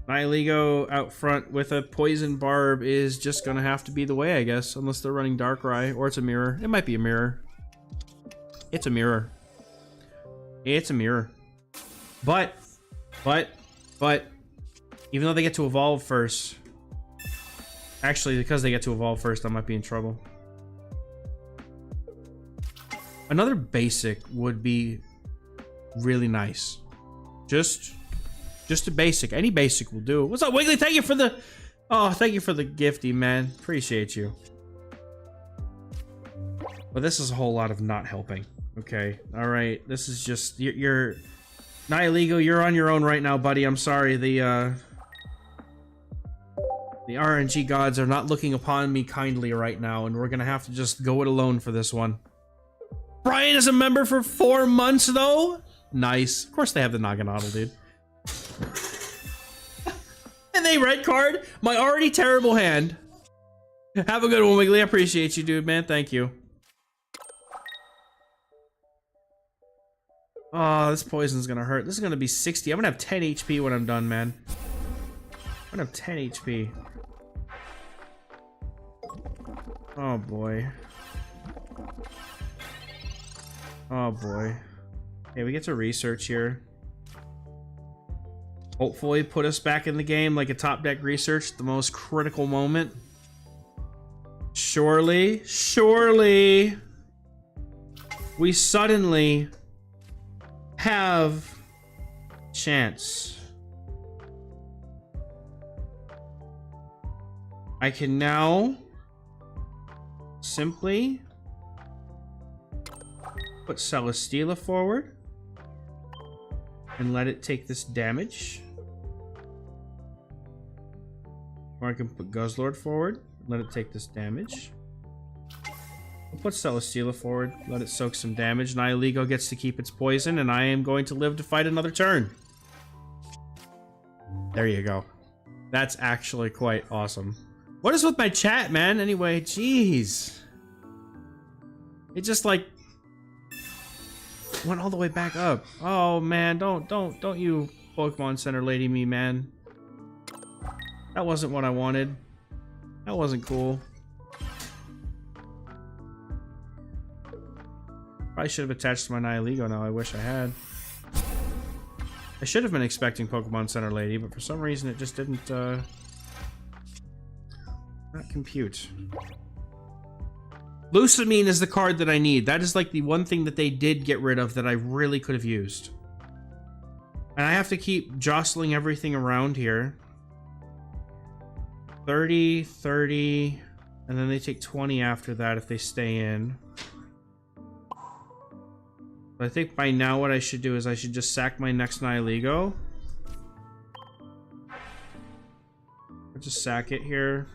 Nihiligo out front with a Poison Barb is just gonna have to be the way, I guess. Unless they're running Darkrai, or it's a mirror. It might be a mirror. It's a mirror. It's a mirror. But, Even though they get to evolve first. Actually, because they get to evolve first, I might be in trouble. Another basic would be really nice. Just a basic. Any basic will do. What's up, Wiggly? Thank you for the... Oh, thank you for the gifty, man. Appreciate you. But this is a whole lot of not helping. Okay. Alright. This is just... You're... Nihiligo, you're on your own right now, buddy. I'm sorry. The RNG gods are not looking upon me kindly right now, and we're gonna have to just go it alone for this one. Brian is a member for 4 months, though? Nice. Of course they have the Naganadel, dude. And they red card my already terrible hand. Have a good one, Wiggly. I appreciate you, dude, man. Thank you. Oh, this poison's gonna hurt. This is gonna be 60. I'm gonna have 10 HP when I'm done, man. I'm gonna have 10 HP. Oh, boy. Oh, boy. Okay, we get to research here. Hopefully put us back in the game like a top deck research at the most critical moment. Surely, surely, we suddenly have chance. I can now simply put Celesteela forward and let it take this damage. Or I can put Guzzlord forward, let it take this damage. I'll put Celesteela forward, let it soak some damage. Nihiligo gets to keep its poison, and I am going to live to fight another turn. There you go. That's actually quite awesome. What is with my chat, man? Anyway, jeez. It just like went all the way back up. Oh man, don't you Pokemon Center lady me, man. That wasn't what I wanted. That wasn't cool. Probably should have attached to my Nihiligo now. I wish I had. I should have been expecting Pokemon Center lady, but for some reason it just didn't not compute. Lusamine is the card that I need. That is like the one thing that they did get rid of that I really could have used. And I have to keep jostling everything around here. 30, 30, and then they take 20 after that if they stay in. But I think by now what I should do is I should just sack my next Nihiligo. I'll just sack it here.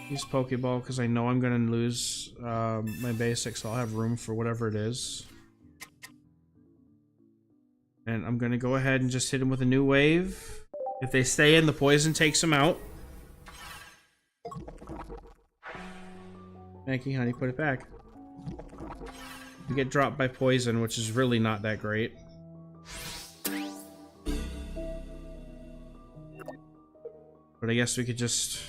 Use Pokeball because I know I'm going to lose my basics, so I'll have room for whatever it is. And I'm going to go ahead and just hit him with a new wave. If they stay in, the poison takes them out. Thank you, honey. Put it back. You get dropped by poison, which is really not that great. But I guess we could just...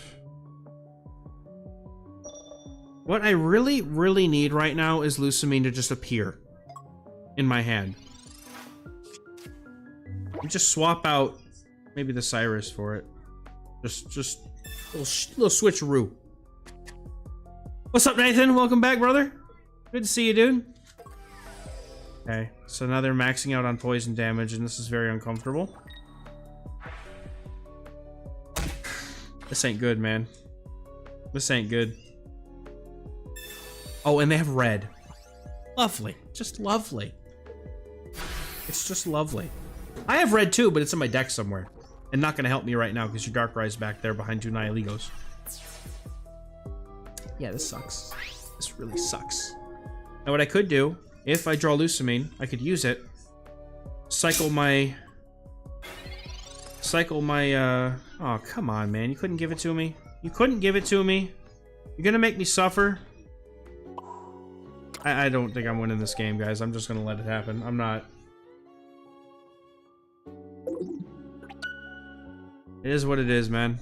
What I really, really need right now is Lusamine to just appear in my hand. And just swap out maybe the Cyrus for it. Just a little switcheroo. What's up, Nathan? Welcome back, brother. Good to see you, dude. Okay, so now they're maxing out on poison damage, and this is very uncomfortable. This ain't good, man. This ain't good. Oh, and they have red. Lovely. Just lovely. It's just lovely. I have red too, but it's in my deck somewhere. And not going to help me right now because your Darkrai's back there behind two Nihiligos. Yeah, this sucks. This really sucks. Now what I could do, if I draw Lusamine, I could use it. Cycle my... Oh, come on, man. You couldn't give it to me? You couldn't give it to me? You're gonna make me suffer? I don't think I'm winning this game, guys. I'm just gonna let it happen. I'm not. It is what it is, man.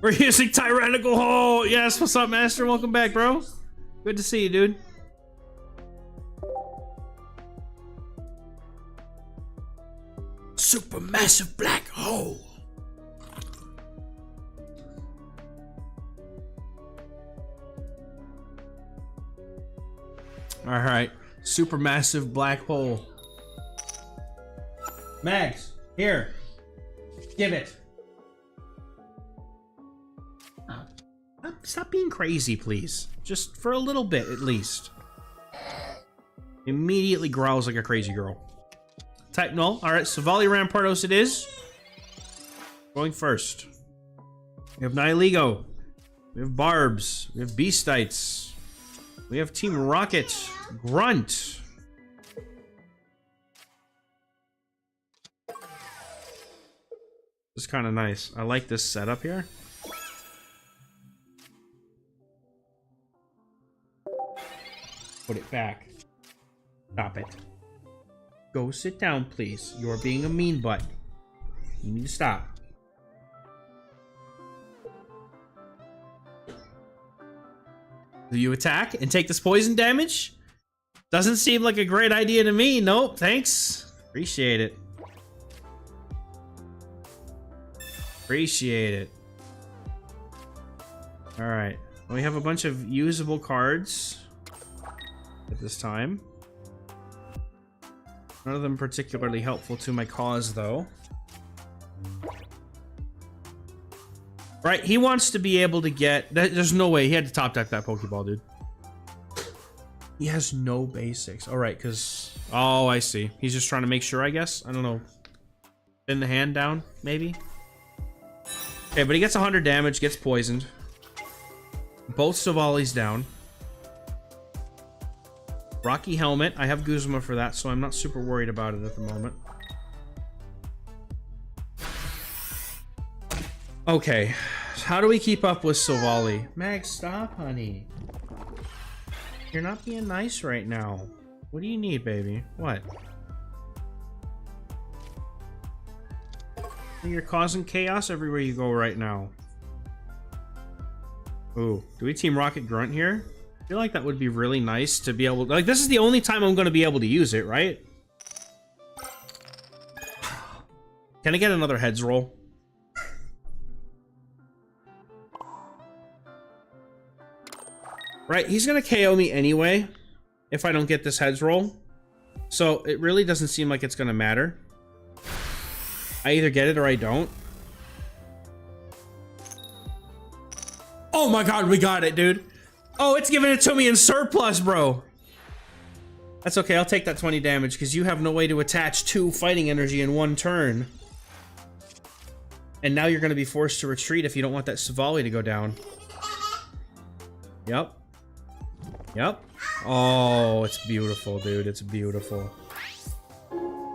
We're using Tyrannical Hole! Yes, what's up, Master? Welcome back, bro. Good to see you, dude. supermassive black hole. All right, supermassive black hole. Mags, here. Give it. Stop being crazy, please. Just for a little bit, at least. Immediately growls like a crazy girl. Type null. All right, Savali Rampardos it is. Going first. We have Nihilego. We have Barbs. We have Beastites. We have Team Rocket. Grunt. This is kind of nice. I like this setup here. Put it back. Stop it. Go sit down, please. You're being a mean butt. You need to stop. Do you attack and take this poison damage? Doesn't seem like a great idea to me. Nope, thanks. Appreciate it. Appreciate it. Alright. We have a bunch of usable cards at this time. None of them particularly helpful to my cause, though. Right, he wants to be able to get... There's no way. He had to top deck that Pokeball, dude. He has no basics. Alright, because... Oh, I see. He's just trying to make sure, I guess. I don't know. Pin the hand down, maybe? Okay, but he gets 100 damage, gets poisoned. Both Savali's down. Rocky Helmet. I have Guzma for that, so I'm not super worried about it at the moment. Okay. How do we keep up with Savali? Mag, stop, honey. You're not being nice right now. What do you need, baby? What? You're causing chaos everywhere you go right now. Ooh, do we Team Rocket Grunt here? I feel like that would be really nice to be able to... Like, this is the only time I'm going to be able to use it, right? Can I get another heads roll? Right, he's going to KO me anyway if I don't get this heads roll. So, it really doesn't seem like it's going to matter. I either get it or I don't. Oh my god, we got it, dude. Oh, it's giving it to me in surplus, bro. That's okay, I'll take that 20 damage because you have no way to attach 2 fighting energy in 1 turn. And now you're going to be forced to retreat if you don't want that Savali to go down. Yep. Yep. Oh, it's beautiful, dude. It's beautiful.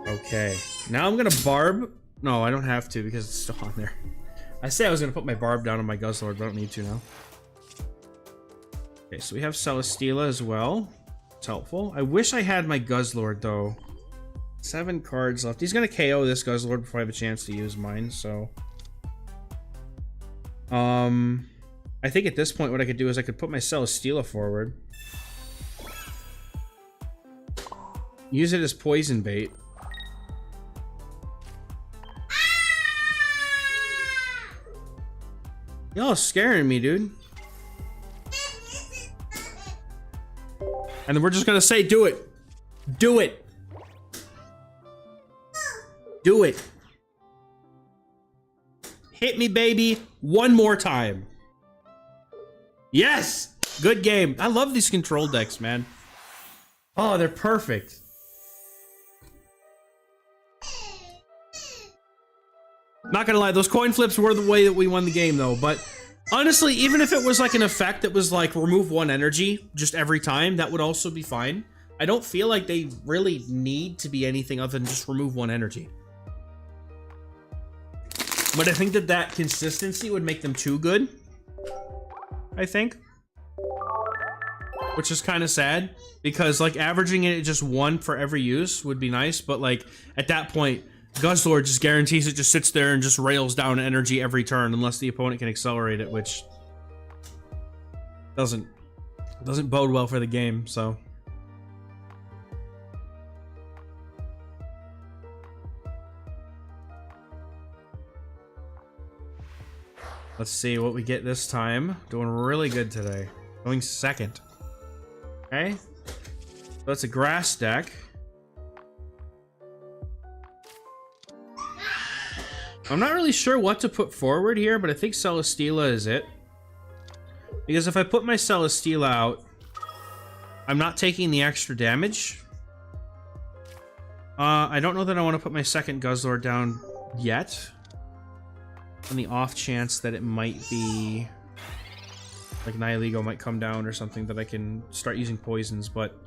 Okay. Now I'm going to Barb. No, I don't have to because it's still on there. I say I was going to put my Barb down on my Guzzlord, but I don't need to now. Okay, so we have Celesteela as well. It's helpful. I wish I had my Guzzlord, though. 7 cards left. He's going to KO this Guzzlord before I have a chance to use mine, so... I think at this point what I could do is I could put my Celesteela forward. Use it as poison bait. Y'all scaring me, dude. And then we're just gonna say, do it. Do it. Do it. Hit me, baby. One more time. Yes! Good game. I love these control decks, man. Oh, they're perfect. Not gonna lie, those coin flips were the way that we won the game, though. But honestly, even if it was like an effect that was like remove 1 energy just every time, that would also be fine. I don't feel like they really need to be anything other than just remove 1 energy. But I think that that consistency would make them too good. I think. Which is kind of sad, because like averaging it at just 1 for every use would be nice, but like at that point, Guzzlord just guarantees it just sits there and just rails down energy every turn unless the opponent can accelerate it, which doesn't bode well for the game, so. Let's see what we get this time. Doing really good today. Going second. Okay. So it's a grass deck. I'm not really sure what to put forward here, but I think Celesteela is it. Because if I put my Celesteela out, I'm not taking the extra damage. I don't know that I want to put my second Guzzlord down yet. On the off chance that it might be... like Nihilego might come down or something that I can start using poisons, but...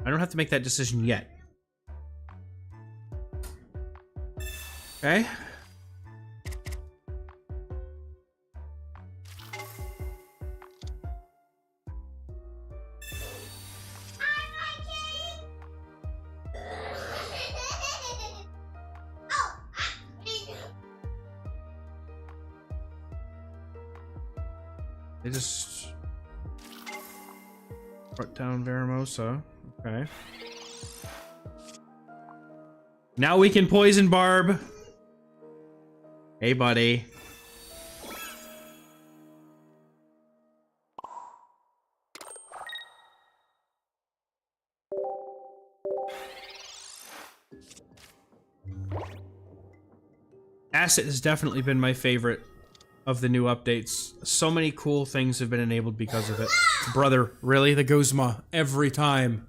I don't have to make that decision yet. Okay. They just brought down Veramosa. Okay. Now we can poison Barb. Hey, buddy. Acid has definitely been my favorite of the new updates. So many cool things have been enabled because of it. Brother, really? The Guzma. Every time.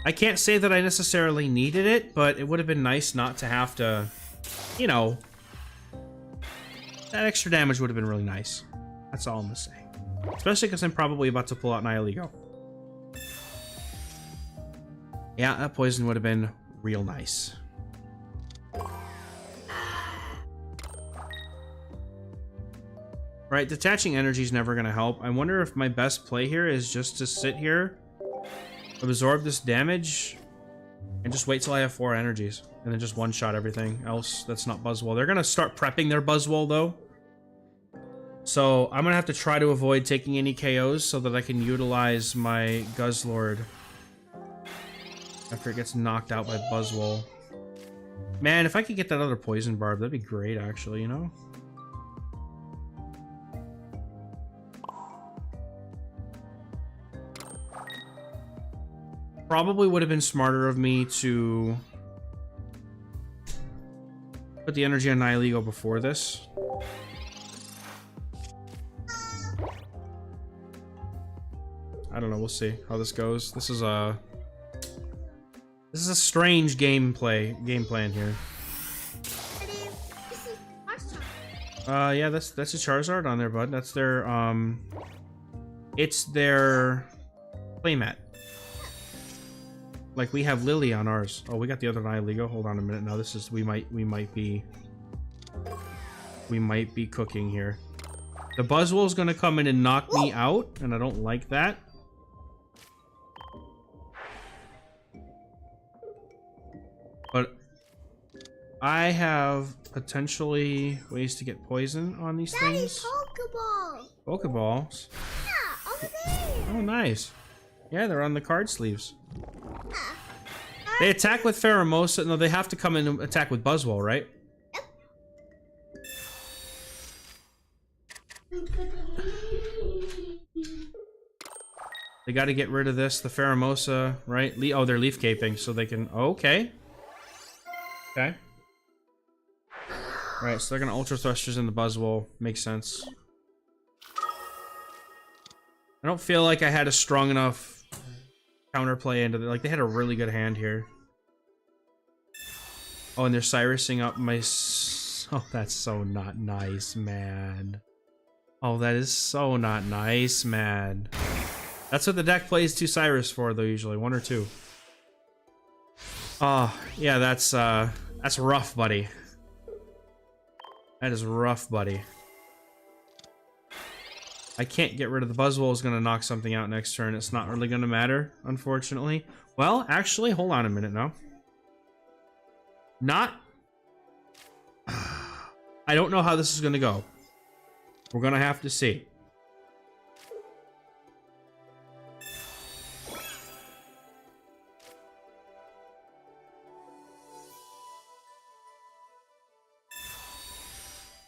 I can't say that I necessarily needed it, but it would have been nice not to have to, you know... that extra damage would have been really nice. That's all I'm gonna say. Especially because I'm probably about to pull out Nihilego. Yeah, that poison would have been real nice. Right, detaching energy is never gonna help. I wonder if my best play here is just to sit here, absorb this damage, and just wait till I have 4 energies. And then just one-shot everything else that's not Buzzwole. They're gonna start prepping their Buzzwole, though. So, I'm gonna have to try to avoid taking any KOs so that I can utilize my Guzzlord after it gets knocked out by Buzzwole. Man, if I could get that other Poison Barb, that'd be great, actually, you know? Probably would have been smarter of me to put the energy on Nihilego before this. I don't know, we'll see how this goes. This is a strange game plan here. Yeah, that's a Charizard on there, bud. That's their it's their playmat. Like, we have Lily on ours. Oh, we got the other Nihilego. Hold on a minute. Now this is we might be cooking here. The Buzzwole's gonna come in and knock me out, and I don't like that. But I have potentially ways to get poison on these things. Pokeball. Pokeballs? Yeah, over there. Oh, nice. Yeah, they're on the card sleeves. They attack with Pheromosa. No, they have to come in and attack with Buzzwole, right? They got to get rid of this, the Pheromosa, right? Oh, they're leaf caping, so they can... Oh, okay. Okay. Right, so they're going to Ultra Thrusters in the Buzzwole. Makes sense. I don't feel like I had a strong enough counterplay into it. Like, they had a really good hand here. Oh, and they're Cyrusing up my... Oh, that's so not nice, man. Oh, that is so not nice, man. That's what the deck plays 2 Cyrus for, though, usually. 1 or 2. Oh, yeah, that's rough, buddy. That is rough, buddy. I can't get rid of the Buzzwole. Is going to knock something out next turn. It's not really going to matter, unfortunately. Well, actually, hold on a minute now. Not... I don't know how this is going to go. We're going to have to see.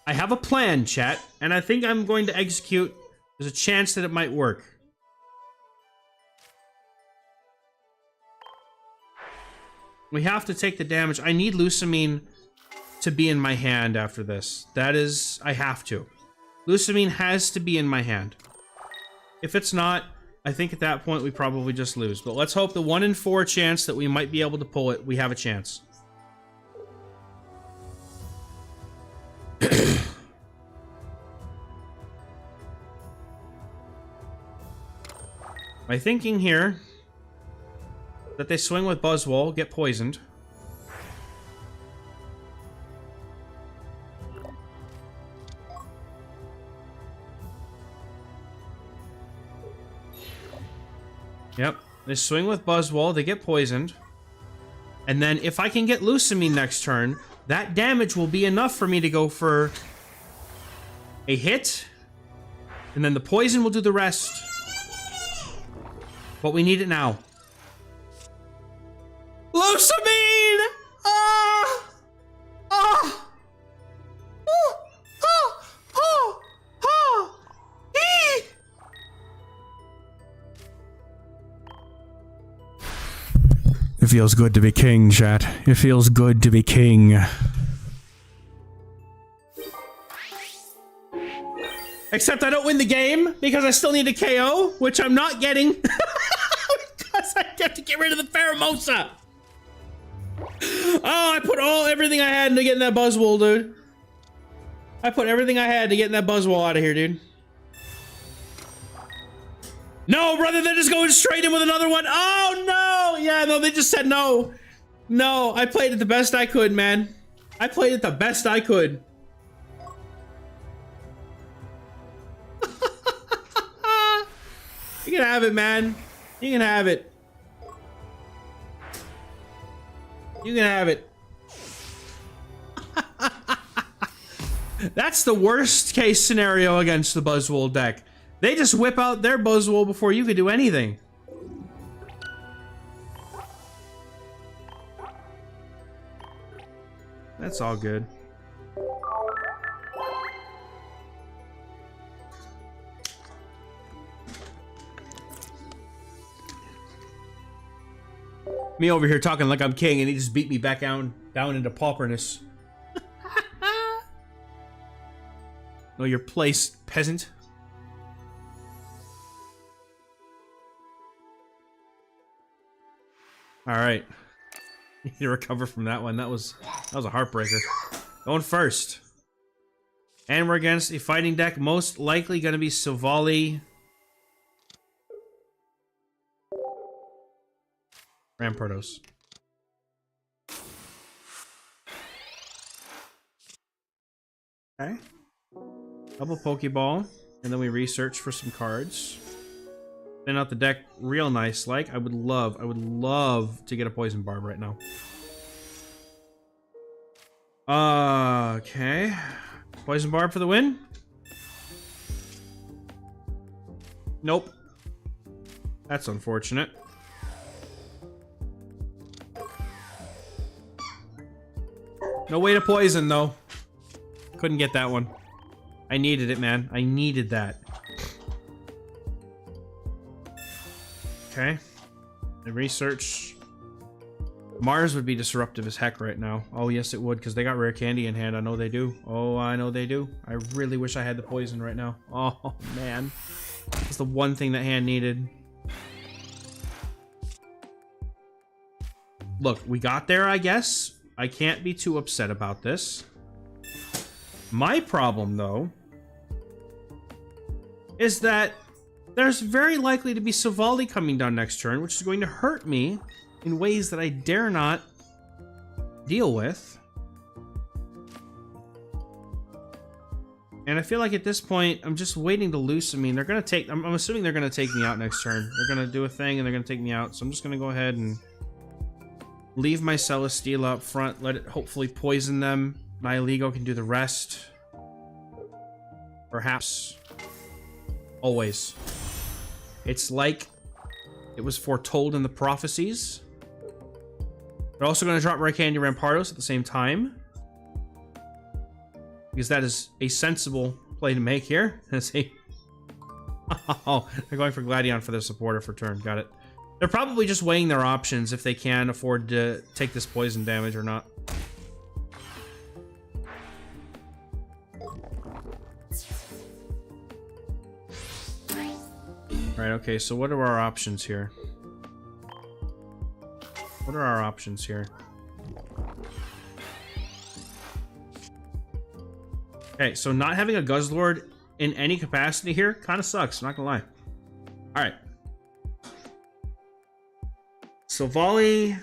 I have a plan, chat, and I think I'm going to execute. There's a chance that it might work. We have to take the damage. I need Lucamine to be in my hand after this. That is, I have to. Lucamine has to be in my hand. If it's not, I think at that point we probably just lose. But let's hope the 1 in 4 chance that we might be able to pull it, we have a chance. My thinking here that they swing with Buzzwole, get poisoned. Yep, they swing with Buzzwole, they get poisoned. And then if I can get Lucamine next turn, that damage will be enough for me to go for a hit. And then the poison will do the rest. But we need it now. Lucamine! Ah! Ah! Oh! Oh! Oh! Oh! Eee! It feels good to be king, chat. It feels good to be king. Except I don't win the game because I still need a KO, which I'm not getting. Because I have to get rid of the Pheromosa. Oh, I put everything I had into getting that Buzzwole, dude. I put everything I had to getting that Buzzwole out of here, dude. No, brother, they're just going straight in with another one. Oh, no. Yeah, no, they just said no. No, I played it the best I could, man. I played it the best I could. You can have it, man. You can have it. You can have it. That's the worst case scenario against the Buzzwole deck. They just whip out their Buzzwole before you could do anything. That's all good. Me over here talking like I'm king, and he just beat me back down into pauperness. Know your place, peasant. All right, need to recover from that one. That was a heartbreaker. Going first, and we're against a fighting deck. Most likely going to be Silvally. Rampardos. Okay. Double Pokeball, and then we research for some cards. Spin out the deck real nice. Like I would love to get a Poison Barb right now. Okay. Poison Barb for the win? Nope. That's unfortunate. No way to poison, though. Couldn't get that one. I needed it, man. I needed that. Okay. And research. Mars would be disruptive as heck right now. Oh, yes, it would, because they got rare candy in hand. I know they do. Oh, I know they do. I really wish I had the poison right now. Oh, man. That's the one thing that hand needed. Look, we got there, I guess. I can't be too upset about this. My problem, though, is that there's very likely to be Silvally coming down next turn, which is going to hurt me in ways that I dare not deal with. And I feel like at this point, I'm just waiting to Lucamine. They're going to take... I'm assuming they're going to take me out next turn. They're going to do a thing, and they're going to take me out. So I'm just going to go ahead and leave my Celesteela up front. Let it hopefully poison them. Nihilego can do the rest. Perhaps. Always. It's like it was foretold in the prophecies. They're also going to drop Rare Candy Rampardos at the same time. Because that is a sensible play to make here. Let's see. Oh, they're going for Gladion for their supporter for turn. Got it. They're probably just weighing their options if they can afford to take this poison damage or not. Alright, okay, so what are our options here? What are our options here? Okay, so not having a Guzzlord in any capacity here kind of sucks, not gonna lie. Alright. So Volley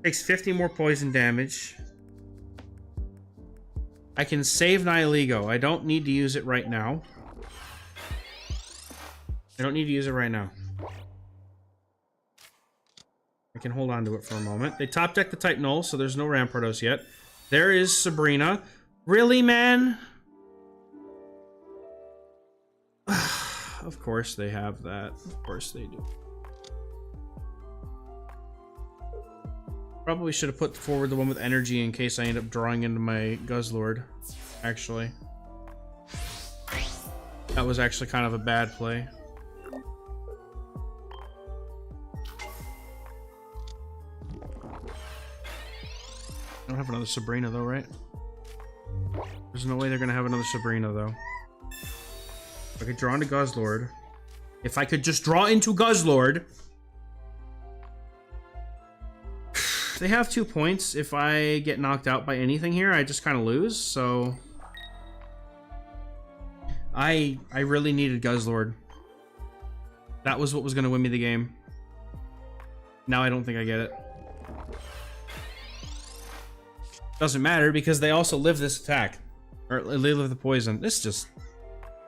takes 50 more poison damage. I can save Nihilego. I don't need to use it right now. I don't need to use it right now. I can hold on to it for a moment. They top deck the type null, so there's no Rampardos yet. There is Sabrina. Really, man? Of course they have that. Of course they do. Probably should have put forward the one with energy in case I end up drawing into my Guzzlord, actually. That was actually kind of a bad play. I don't have another Sabrina though, right? There's no way they're gonna have another Sabrina though. If I could draw into Guzzlord. If I could just draw into Guzzlord. They have 2 points. If I get knocked out by anything here, I just kind of lose, so... I really needed Guzzlord. That was what was gonna win me the game. Now I don't think I get it. Doesn't matter because they also live this attack. Or they live the poison. This just...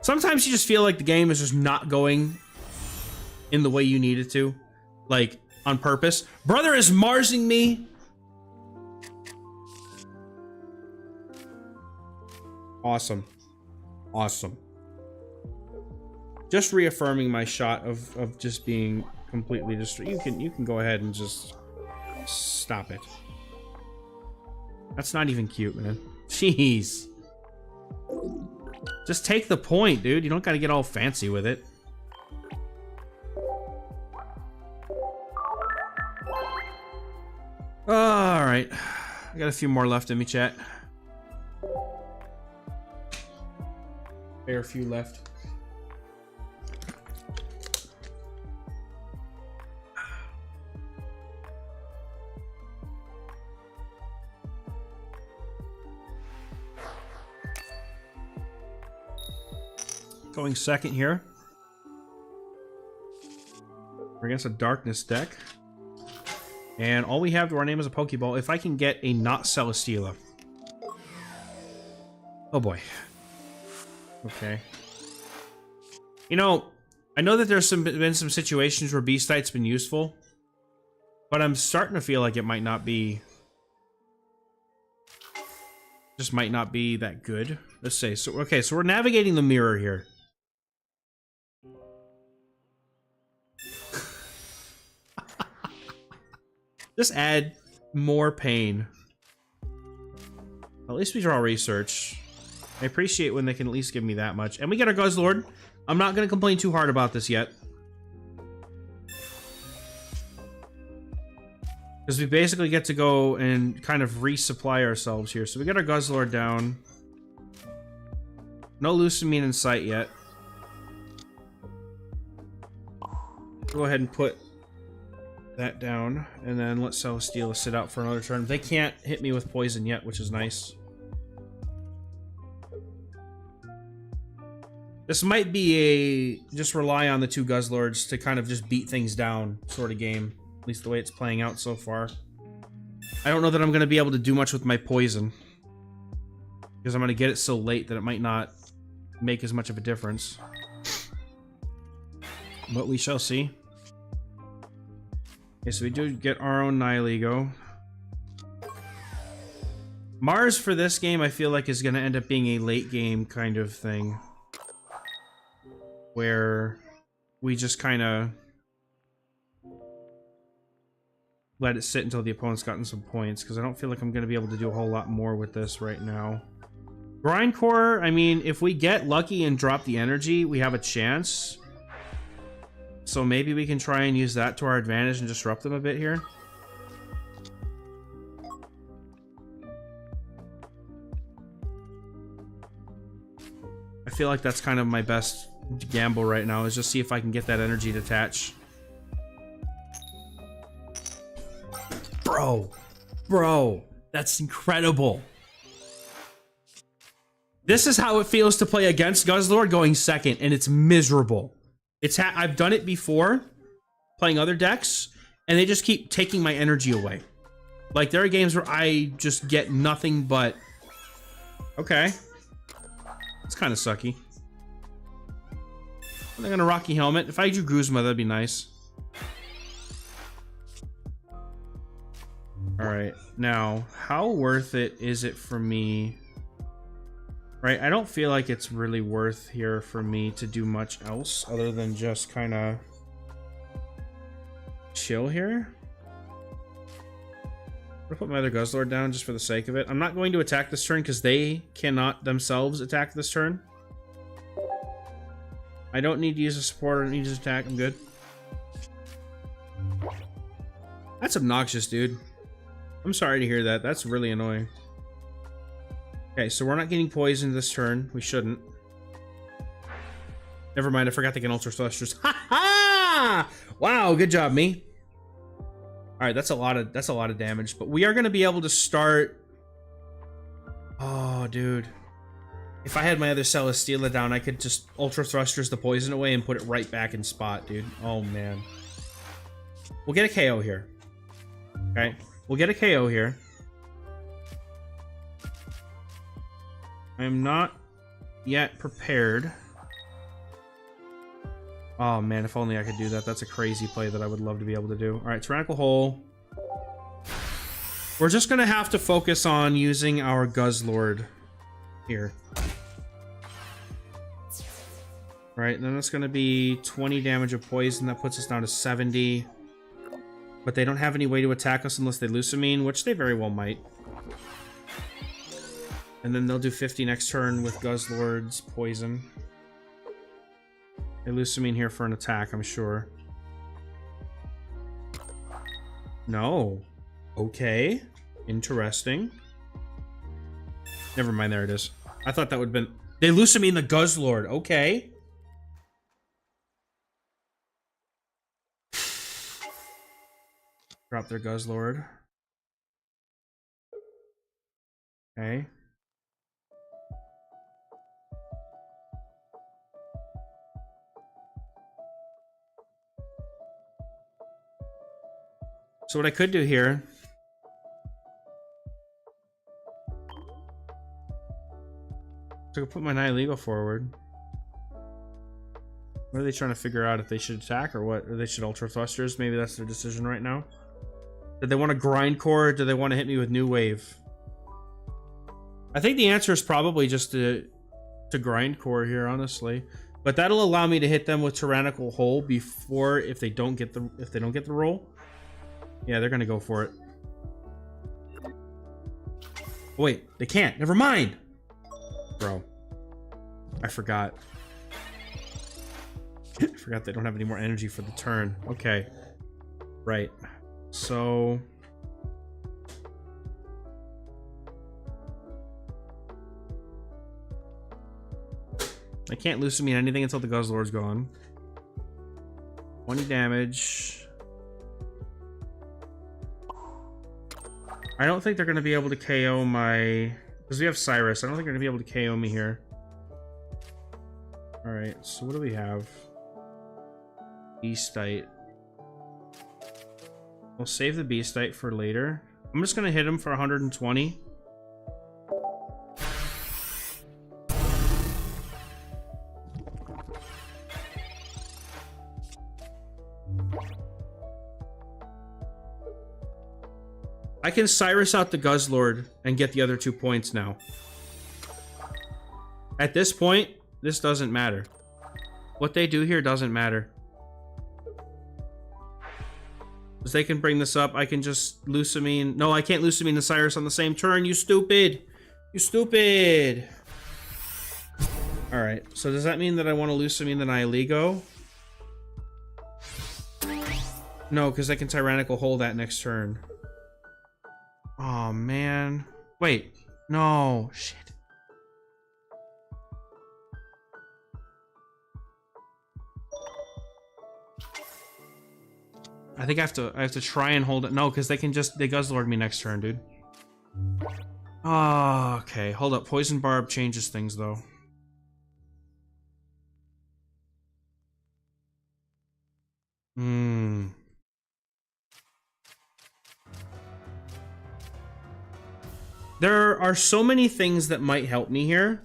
Sometimes you just feel like the game is just not going in the way you need it to. Like, on purpose. Brother is Marsing me! Awesome. Awesome. Just reaffirming my shot of just being completely destroyed. You can go ahead and just... Stop it. That's not even cute, man. Jeez. Just take the point, dude. You don't gotta get all fancy with it. Alright. I got a few more left in me, chat. Fair few left. Going second here. We're against a darkness deck. And all we have to our name is a Pokeball. If I can get a not Celesteela. Oh boy. Okay. You know, I know that there's been some situations where Beastite's been useful. But I'm starting to feel like it might not be... Just might not be that good. Let's say. So, okay, so we're navigating the mirror here. Just add more pain. At least we draw research. I appreciate when they can at least give me that much. And we get our Guzzlord. I'm not going to complain too hard about this yet. Because we basically get to go and kind of resupply ourselves here. So we get our Guzzlord down. No Lucamine in sight yet. Go ahead and put that down, and then let Celesteela sit out for another turn. They can't hit me with poison yet, which is nice. This might be a just rely on the 2 Guzzlords to kind of just beat things down sort of game. At least the way it's playing out so far. I don't know that I'm going to be able to do much with my poison. Because I'm going to get it so late that it might not make as much of a difference. But we shall see. Okay, so we do get our own Nihilego. Mars for this game, I feel like, is going to end up being a late game kind of thing. Where we just kind of let it sit until the opponent's gotten some points, because I don't feel like I'm going to be able to do a whole lot more with this right now. Grindcore, I mean, if we get lucky and drop the energy, we have a chance. So maybe we can try and use that to our advantage and disrupt them a bit here. I feel like that's kind of my best gamble right now, is just see if I can get that energy to attach. Bro, that's incredible. This is how it feels to play against Guzzlord going second, and it's miserable. I've done it before, playing other decks, and they just keep taking my energy away. Like, there are games where I just get nothing but... Okay. It's kind of sucky. I'm gonna Rocky Helmet. If I drew Guzma, that'd be nice. Alright, now, how worth it is it for me... Right, I don't feel like it's really worth here for me to do much else other than just kind of chill here. I'm gonna put my other Guzzlord down just for the sake of it. I'm not going to attack this turn because they cannot themselves attack this turn. I don't need to use a support, I don't need to use attack, I'm good. That's obnoxious, dude. I'm sorry to hear that, that's really annoying. Okay, so we're not getting poisoned this turn. We shouldn't. Never mind, I forgot they can Ultra Thrusters. Ha ha! Wow, good job, me. Alright, that's a lot of damage. But we are gonna be able to start. Oh, dude. If I had my other Celesteela down, I could just Ultra Thrusters the poison away and put it right back in spot, dude. Oh man. We'll get a KO here. Okay. We'll get a KO here. I'm not yet prepared. Oh man, if only I could do that. That's a crazy play that I would love to be able to do. Alright, Tyrannical Hole. We're just gonna have to focus on using our Guzzlord here. Right, then that's gonna be 20 damage of poison. That puts us down to 70. But they don't have any way to attack us unless they Lusamine, which they very well might. And then they'll do 50 next turn with Guzzlord's poison. They Lusamine here for an attack, I'm sure. No. Okay. Interesting. Never mind, there it is. I thought that would have been... They Lusamine the Guzzlord, okay. Drop their Guzzlord. Okay. So what I could do here... So I could put my Nihilego forward. What are they trying to figure out? If they should attack or what? Or they should Ultra Thrusters? Maybe that's their decision right now. Did they want to Grindcore or do they want to hit me with New Wave? I think the answer is probably just to Grindcore here, honestly. But that'll allow me to hit them with Tyrannical Hole before if they don't get the roll. Yeah, they're gonna go for it. Oh, wait, they can't. Never mind. Bro. I forgot. I forgot they don't have any more energy for the turn. Okay. Right. So... I can't Lusamine anything until the Guzzlord's gone. 20 damage. I don't think they're going to be able to KO my... Because we have Cyrus. I don't think they're going to be able to KO me here. Alright, so what do we have? Beastite. We'll save the Beastite for later. I'm just going to hit him for 120. I can Cyrus out the Guzzlord and get the other 2 points now. At this point, this doesn't matter. What they do here doesn't matter. Because they can bring this up, I can just Lusamine... No, I can't Lusamine the Cyrus on the same turn, you stupid! You stupid! Alright, so does that mean that I want to Lusamine the Nihilego? No, because I can Tyrannical Hold that next turn. Oh, man. Wait. No. Shit. I think I have to try and hold it. No, because they Guzzlord me next turn, dude. Oh, okay. Hold up. Poison Barb changes things, though. Hmm. There are so many things that might help me here,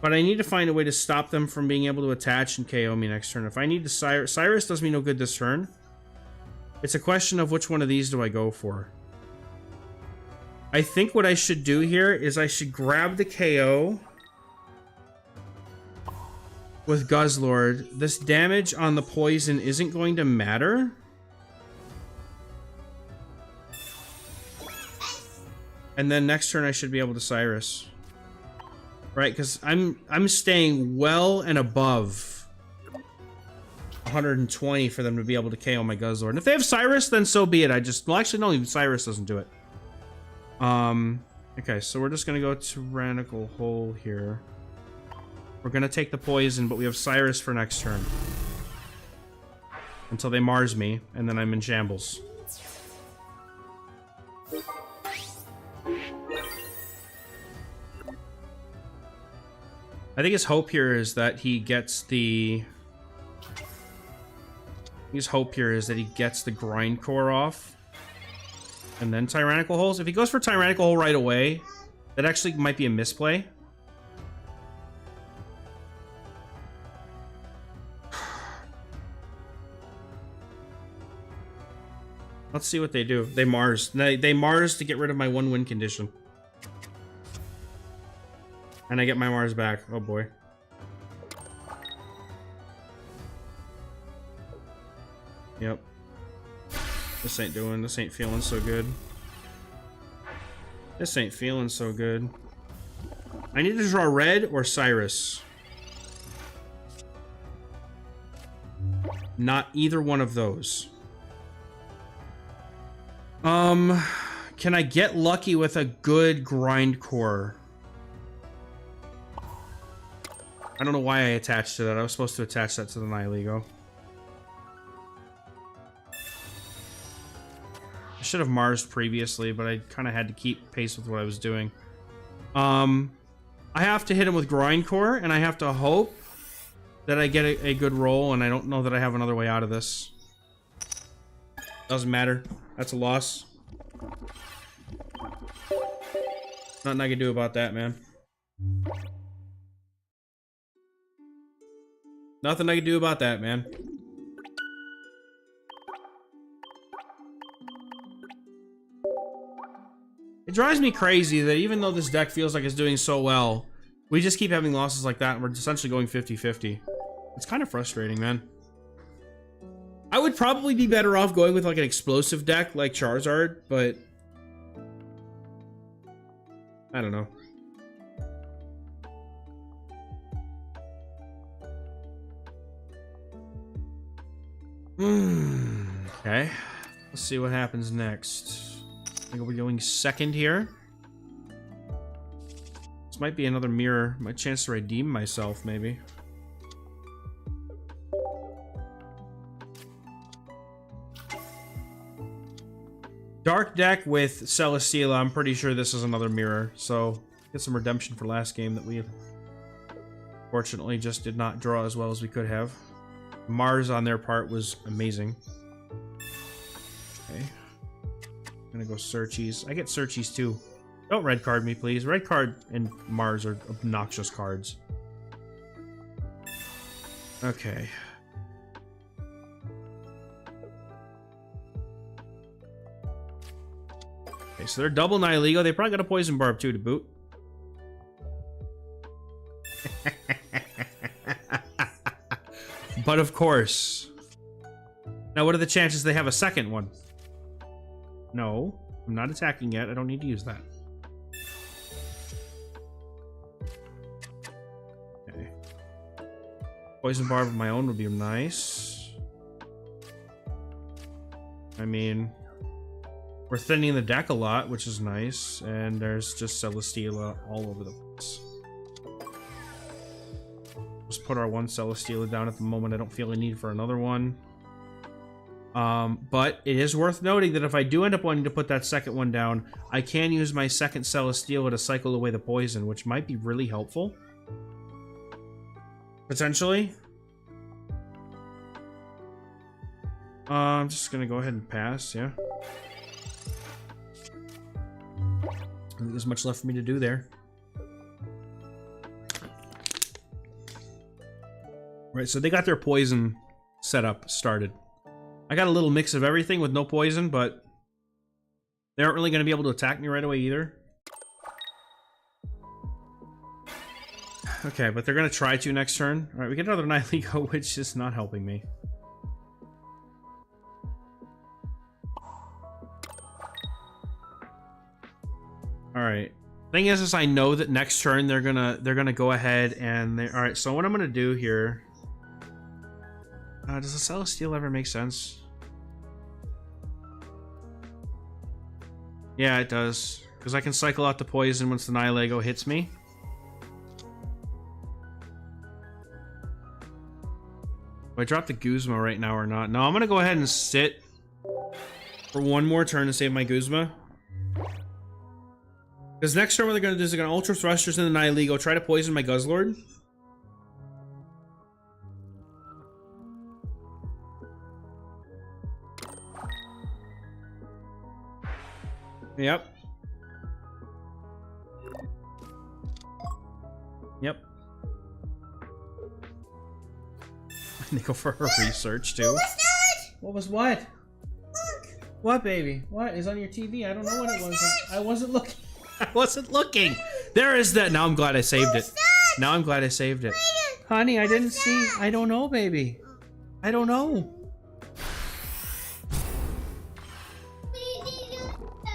but I need to find a way to stop them from being able to attach and KO me next turn. If I need to Cyrus does me no good this turn. It's a question of which one of these do I go for. I think what I should do here is I should grab the KO with Guzzlord. This damage on the poison isn't going to matter. And then next turn I should be able to Cyrus. Right, because I'm staying well and above 120 for them to be able to KO my Guzzlord. And if they have Cyrus, then so be it. Well, actually, no, even Cyrus doesn't do it. Okay, so we're just gonna go Tyrannical Hole here. We're gonna take the poison, but we have Cyrus for next turn. Until they Mars me, and then I'm in shambles. I think his hope here is that he gets the... His hope here is that he gets the Grindcore off. And then Tyrannical Holes. If he goes for Tyrannical Hole right away, that actually might be a misplay. Let's see what they do. They Mars. They Mars to get rid of my 1-win condition. And I get my Mars back. Oh boy. Yep. This ain't feeling so good. This ain't feeling so good. I need to draw red or Cyrus. Not either one of those. Can I get lucky with a good Grindcore? I don't know why I attached to that. I was supposed to attach that to the Nihilego. I should have Marsed previously, but I kind of had to keep pace with what I was doing. I have to hit him with Grindcore, and I have to hope that I get a good roll, and I don't know that I have another way out of this. Doesn't matter. That's a loss. Nothing I can do about that, man. Nothing I can do about that, man. It drives me crazy that even though this deck feels like it's doing so well, we just keep having losses like that and we're essentially going 50-50. It's kind of frustrating, man. I would probably be better off going with like an explosive deck like Charizard, but I don't know. Okay. Let's see what happens next. I think we're going second here. This might be another mirror. My chance to redeem myself, maybe. Dark deck with Celesteela. I'm pretty sure this is another mirror. So, get some redemption for last game that we fortunately just did not draw as well as we could have. Mars on their part was amazing. Okay. I'm gonna go Searchies. I get Searchies too. Don't red card me, please. Red card and Mars are obnoxious cards. Okay. Okay, so they're double Nihilego. They probably got a Poison Barb too to boot. But of course. Now, what are the chances they have a second one? No, I'm not attacking yet. I don't need to use that. Okay. Poison Barb of my own would be nice. I mean, we're thinning the deck a lot, which is nice. And there's just Celesteela all over the place. Just put our one Celesteela down at the moment. I don't feel a need for another one. But it is worth noting that if I do end up wanting to put that second one down, I can use my second Celesteela to cycle away the poison, which might be really helpful. Potentially. I'm just gonna go ahead and pass, yeah. I don't think there's much left for me to do there. Right, so they got their poison setup started. I got a little mix of everything with no poison, but they aren't really going to be able to attack me right away either. Okay, but they're going to try to next turn. Alright, we get another Nihilego, which is not helping me. Alright. Thing is I know that next turn they're gonna go ahead and they alright, so what I'm gonna do here. Does the Celesteela ever make sense? Yeah, it does. Because I can cycle out the poison once the Nihilego hits me. Do I drop the Guzma right now or not? No, I'm gonna go ahead and sit for one more turn to save my Guzma. Because next turn what they're gonna do is they're gonna Ultra Thrusters in the Nihilego, try to poison my Guzzlord. Yep. Yep. They go for her research too. What was that? What was what? Look. What, baby? What is on your TV? I don't know what it was. I wasn't looking. I wasn't looking. There is that. Now I'm glad I saved it. Now I'm glad I saved it. Honey, I didn't see. I don't know, baby. I don't know.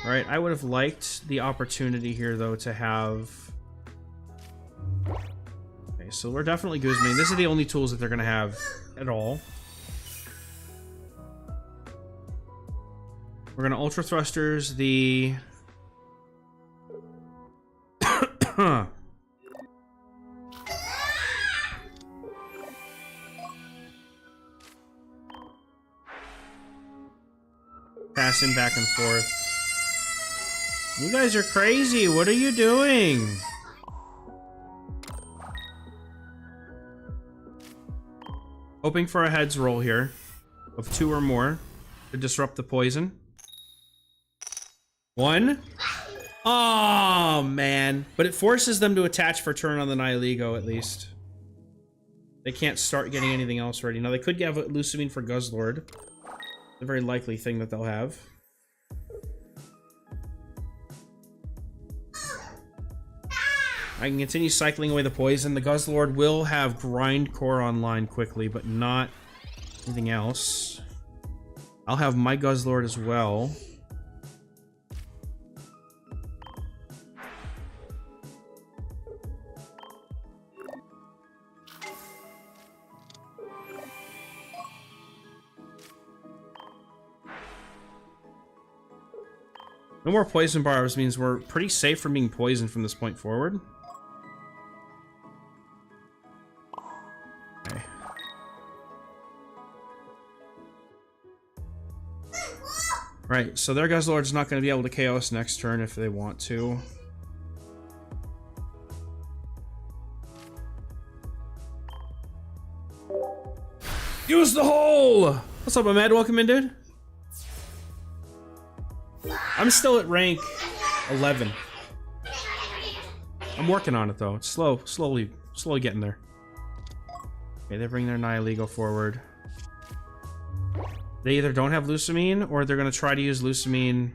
Alright, I would have liked the opportunity here, though, to have... Okay, so we're definitely Guzman. This is the only tools that they're going to have at all. We're going to Ultra Thrusters the... Passing back and forth. You guys are crazy. What are you doing? Hoping for a heads roll here of 2 or more to disrupt the poison. 1. Oh, man. But it forces them to attach for turn on the Nihilego, at least. They can't start getting anything else ready. Now, they could have Lucamine for Guzzlord. A very likely thing that they'll have. I can continue cycling away the poison. The Guzzlord will have Grindcore online quickly, but not anything else. I'll have my Guzzlord as well. No more poison barbs means we're pretty safe from being poisoned from this point forward. Okay. Right, so their Guzzlord's not going to be able to KO us next turn if they want to. Use the hole! What's up, Ahmed? Welcome in, dude. I'm still at rank 11. I'm working on it though. It's slowly getting there. Okay, they bring their Nihilego forward. They either don't have Lucamine, or they're gonna try to use Lucamine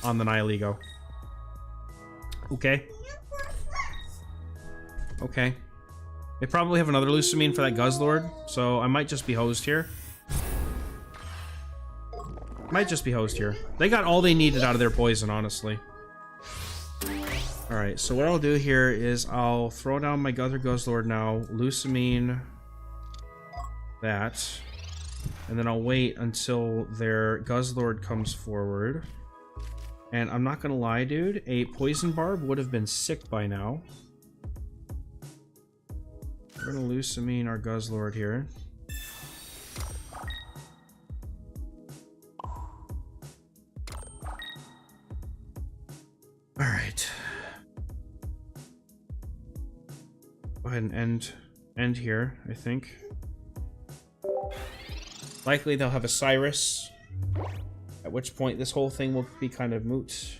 on the Nihilego. Okay. Okay. They probably have another Lucamine for that Guzzlord, so I might just be hosed here. Might just be hosed here. They got all they needed out of their poison, honestly. Alright, so what I'll do here is I'll throw down my other Guzzlord now. Lucamine that. And then I'll wait until their Guzzlord comes forward. And I'm not gonna lie, dude, a Poison Barb would have been sick by now. We're gonna Lucamine our Guzzlord here. Alright. Go ahead and end here, I think. Likely they'll have a Cyrus, at which point this whole thing will be kind of moot.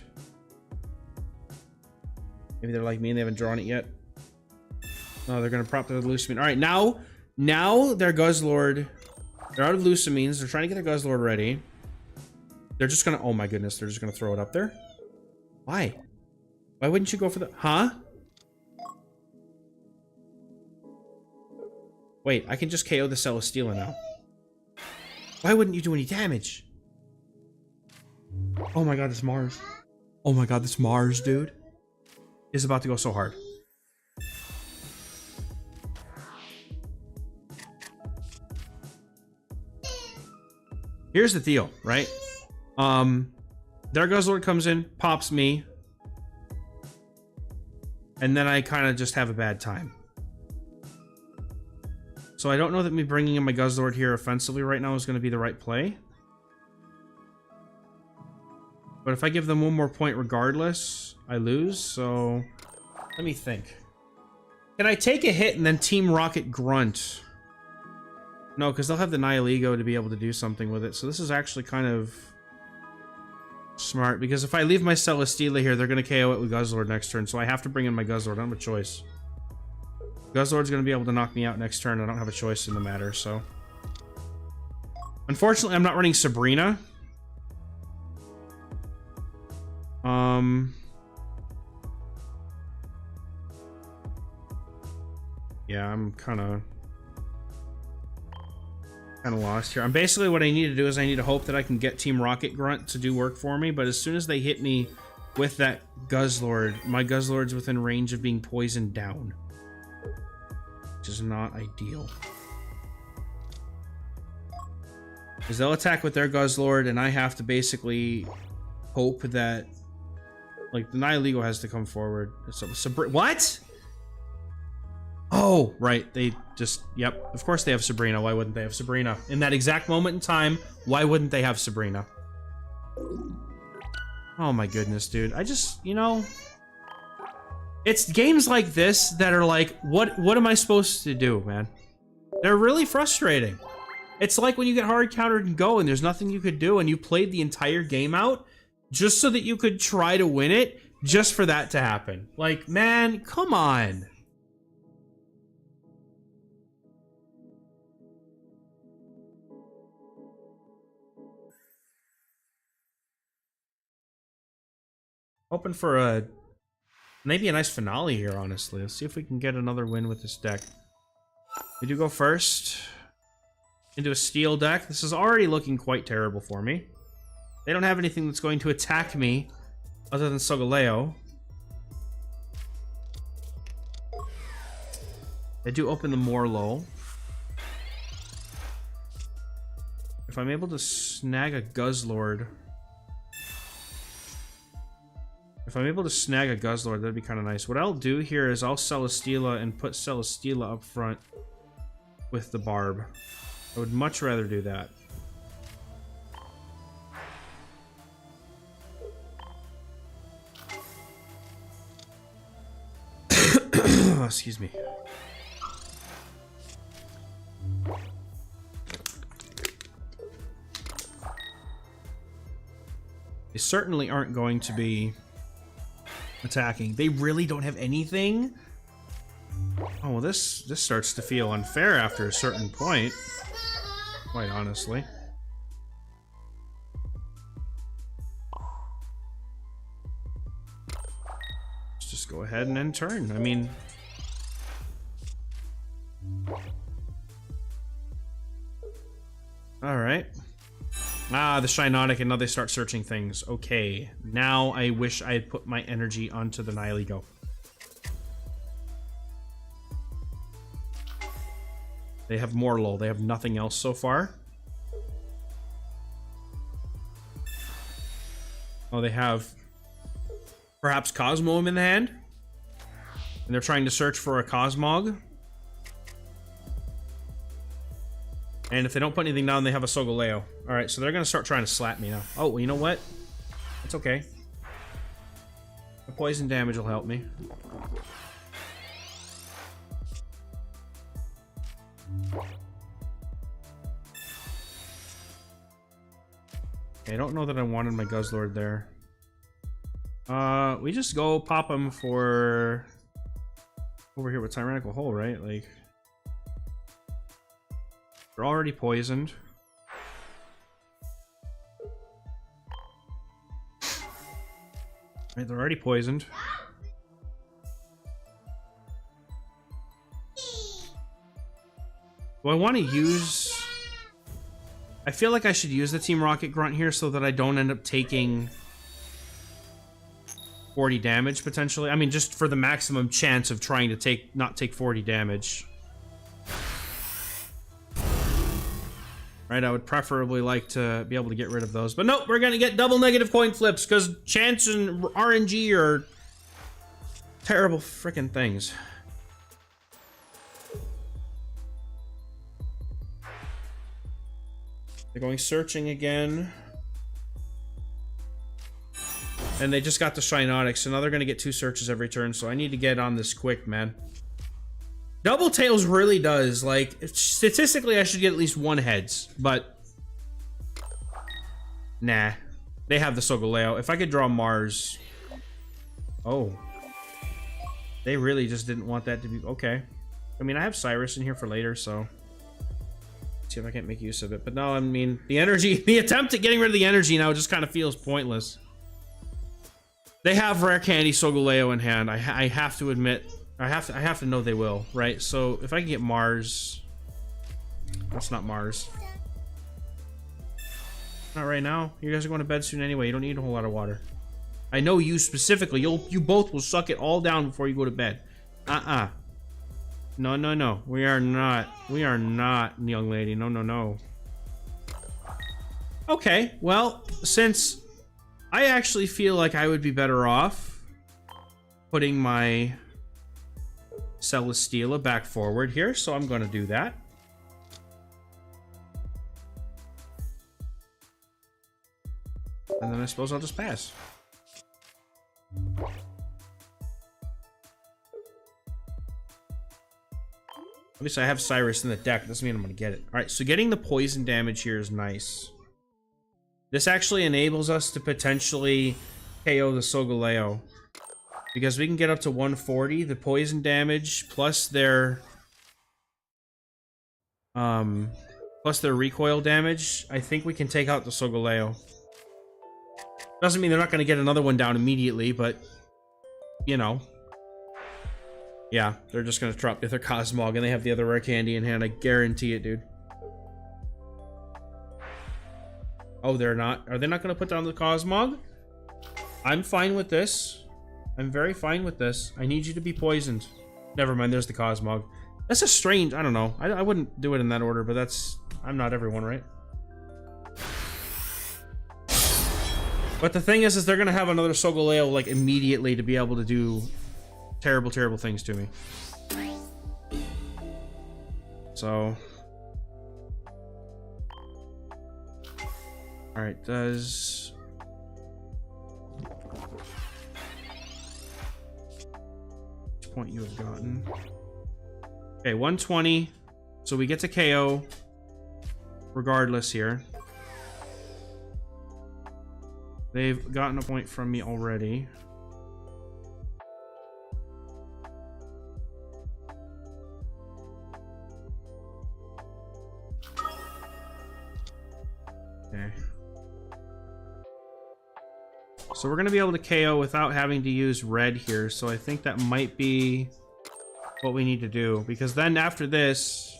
Maybe they're like me and they haven't drawn it yet. Oh, they're gonna prop their Lucamine. Alright, now their Guzzlord, they're out of Lucamines, they're trying to get their Guzzlord ready. They're just gonna, oh my goodness, they're just gonna throw it up there? Why? Why wouldn't you go for the, huh? Wait, I can just KO the Celesteela now. Why wouldn't you do any damage? Oh my god, this Mars. Oh my god, this Mars, dude, is about to go so hard. Here's the deal, right? Their Guzzlord comes in, pops me, and then I kind of just have a bad time. So I don't know that me bringing in my Guzzlord here offensively right now is going to be the right play. But if I give them one more point regardless, I lose, so let me think. Can I take a hit and then Team Rocket Grunt? No, because they'll have the Nihilego to be able to do something with it, so this is actually kind of smart, because if I leave my Celesteela here, they're going to KO it with Guzzlord next turn, so I have to bring in my Guzzlord. I don't have a choice. Guzzlord's going to be able to knock me out next turn. I don't have a choice in the matter, so. Unfortunately, I'm not running Sabrina. Yeah, I'm kind of lost here. I'm basically, what I need to do is I need to hope that I can get Team Rocket Grunt to do work for me, but as soon as they hit me with that Guzzlord, my Guzzlord's within range of being poisoned down. Which is not ideal. Because they'll attack with their Guzzlord, and I have to basically hope that, like, the Nihilego has to come forward. So, what? Oh, right. They just, yep. Of course they have Sabrina. Why wouldn't they have Sabrina? In that exact moment in time, why wouldn't they have Sabrina? Oh my goodness, dude. I just, you know... It's games like this that are like, what am I supposed to do, man? They're really frustrating. It's like when you get hard countered and go and there's nothing you could do and you played the entire game out just so that you could try to win it just for that to happen. Like, man, come on. Hoping for a... maybe a nice finale here, honestly. Let's see if we can get another win with this deck. We do go first into a steel deck. This is already looking quite terrible for me. They don't have anything that's going to attack me other than Solgaleo. They do open the Morlo. If I'm able to snag a Guzzlord... if I'm able to snag a Guzzlord, that'd be kind of nice. What I'll do here is I'll Celesteela and put Celesteela up front with the Barb. I would much rather do that. Excuse me. They certainly aren't going to be attacking. They really don't have anything? Oh, well, this starts to feel unfair after a certain point. Quite honestly. Let's just go ahead and end turn. I mean... alright. Ah, the Shinotic, and now they start searching things. Okay, now I wish I had put my energy onto the Nihilego. They have Morlo. They have nothing else so far. Oh, they have perhaps Cosmoem in the hand. And they're trying to search for a Cosmog. And if they don't put anything down, they have a Solgaleo. Alright, so they're going to start trying to slap me now. Oh, well, you know what? It's okay. The poison damage will help me. Okay, I don't know that I wanted my Guzzlord there. We just go pop them for... over here with Tyrannical Hole, right? Like... they're already poisoned. Right, they're already poisoned. Do I want to use... I feel like I should use the Team Rocket Grunt here so that I don't end up taking 40 damage, potentially. I mean, just for the maximum chance of trying to not take 40 damage. Right, I would preferably like to be able to get rid of those. But nope, we're going to get double negative coin flips because chance and RNG are terrible freaking things. They're going searching again. And they just got the Shinotic, so now they're going to get 2 searches every turn, so I need to get on this quick, man. Double Tails really does, like, statistically I should get at least 1 heads, but... nah. They have the Solgaleo. If I could draw Mars... oh. They really just didn't want that to be... okay. I mean, I have Cyrus in here for later, so... see if I can't make use of it. But no, I mean, the energy... the attempt at getting rid of the energy now just kind of feels pointless. They have Rare Candy Solgaleo in hand. I have to admit... I have to know they will, right? So if I can get Mars... that's not Mars. Not right now. You guys are going to bed soon anyway. You don't need a whole lot of water. I know you specifically. You both will suck it all down before you go to bed. No, no, no. We are not. We are not, young lady. No, no, no. Okay, well, since I actually feel like I would be better off putting my Celesteela back forward here, so I'm going to do that. And then I suppose I'll just pass. Obviously, I have Cyrus in the deck. Doesn't mean I'm going to get it. All right, so getting the poison damage here is nice. This actually enables us to potentially KO the Solgaleo. Because we can get up to 140. The poison damage plus their... plus their recoil damage. I think we can take out the Solgaleo. Doesn't mean they're not going to get another one down immediately, but... you know. Yeah, they're just going to drop the other Cosmog, and they have the other Rare Candy in hand. I guarantee it, dude. Oh, they're not. Are they not going to put down the Cosmog? I'm fine with this. I'm very fine with this. I need you to be poisoned. Never mind, there's the Cosmog. That's a strange... I don't know. I wouldn't do it in that order, but that's... I'm not everyone, right? But the thing is they're going to have another Solgaleo, like, immediately to be able to do terrible, terrible things to me. So... alright, does... which point you have gotten? Okay, 120. So we get to KO regardless here. They've gotten a point from me already. Okay. So we're going to be able to KO without having to use red here. So I think that might be what we need to do. Because then after this...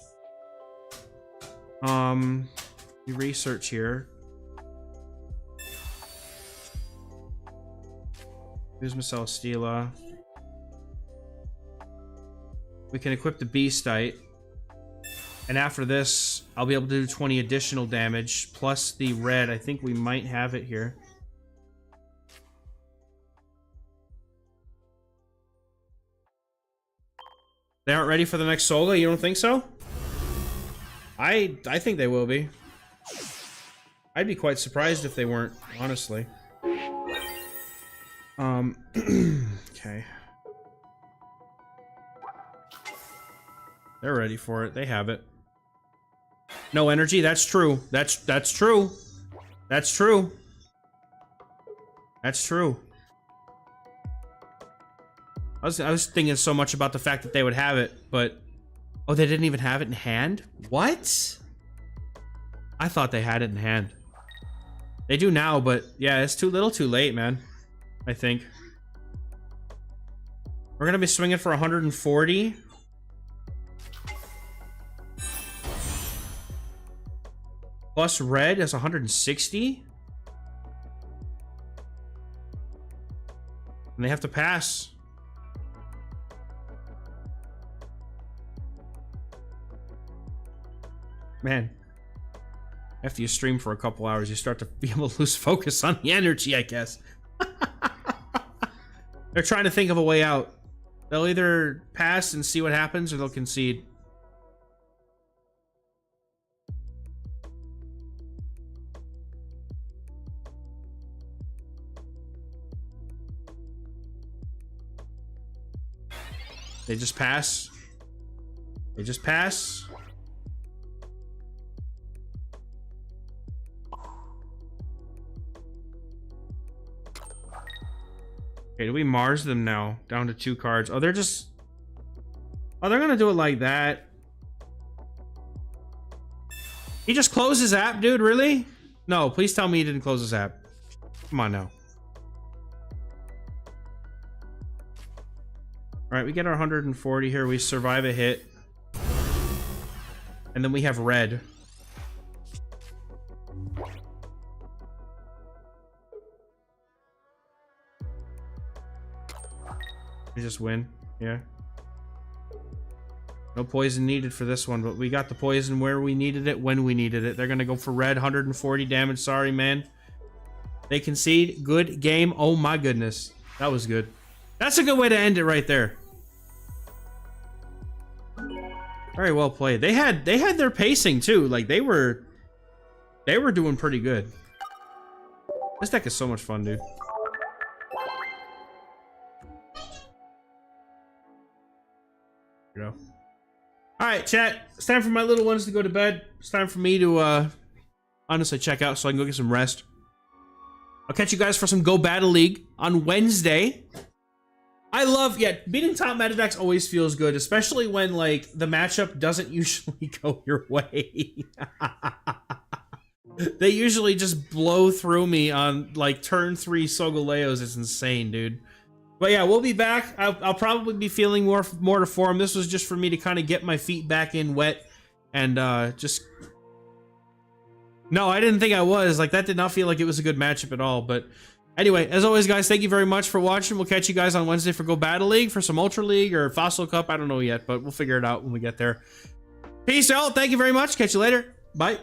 we research here. Here's my Celesteela. We can equip the Beastite. And after this, I'll be able to do 20 additional damage, plus the red. I think we might have it here. They aren't ready for the next Soga? You don't think so? I think they will be. I'd be quite surprised if they weren't, honestly. Okay. They're ready for it. They have it. No energy. That's true. That's true. That's true. That's true. I was thinking so much about the fact that they would have it, but oh, they didn't even have it in hand? What? I thought they had it in hand. They do now, but yeah, it's too little too late, man. I think. We're gonna be swinging for 140. Plus red is 160. And they have to pass. Man, after you stream for a couple hours, you start to be able to lose focus on the energy, I guess. They're trying to think of a way out. They'll either pass and see what happens, or they'll concede. They just pass. They just pass. Okay, do we Mars them now? Down to 2 cards. Oh, they're just... Oh, they're gonna do it like that. He just closed his app, dude, really? No, please tell me he didn't close his app. Come on now. Alright, we get our 140 here. We survive a hit. And then we have red. We just win. Yeah. No poison needed for this one, but we got the poison where we needed it, when we needed it. They're gonna go for red, 140 damage. Sorry, man. They concede. Good game. Oh my goodness. That was good. That's a good way to end it right there. Very well played. They had their pacing too. Like they were doing pretty good. This deck is so much fun, dude. You know. All right, chat. It's time for my little ones to go to bed. It's time for me to honestly check out so I can go get some rest. I'll catch you guys for some Go Battle League on Wednesday. I love, yeah, beating top meta decks always feels good, especially when, like, the matchup doesn't usually go your way. They usually just blow through me on, like, turn 3 Sogoleos. It's insane, dude. But yeah, we'll be back. I'll probably be feeling more to form. This was just for me to kind of get my feet back in wet and just... No, I didn't think I was. Like, that did not feel like it was a good matchup at all, but... Anyway, as always, guys, thank you very much for watching. We'll catch you guys on Wednesday for Go Battle League, for some Ultra League or Fossil Cup. I don't know yet, but we'll figure it out when we get there. Peace out. Thank you very much. Catch you later. Bye.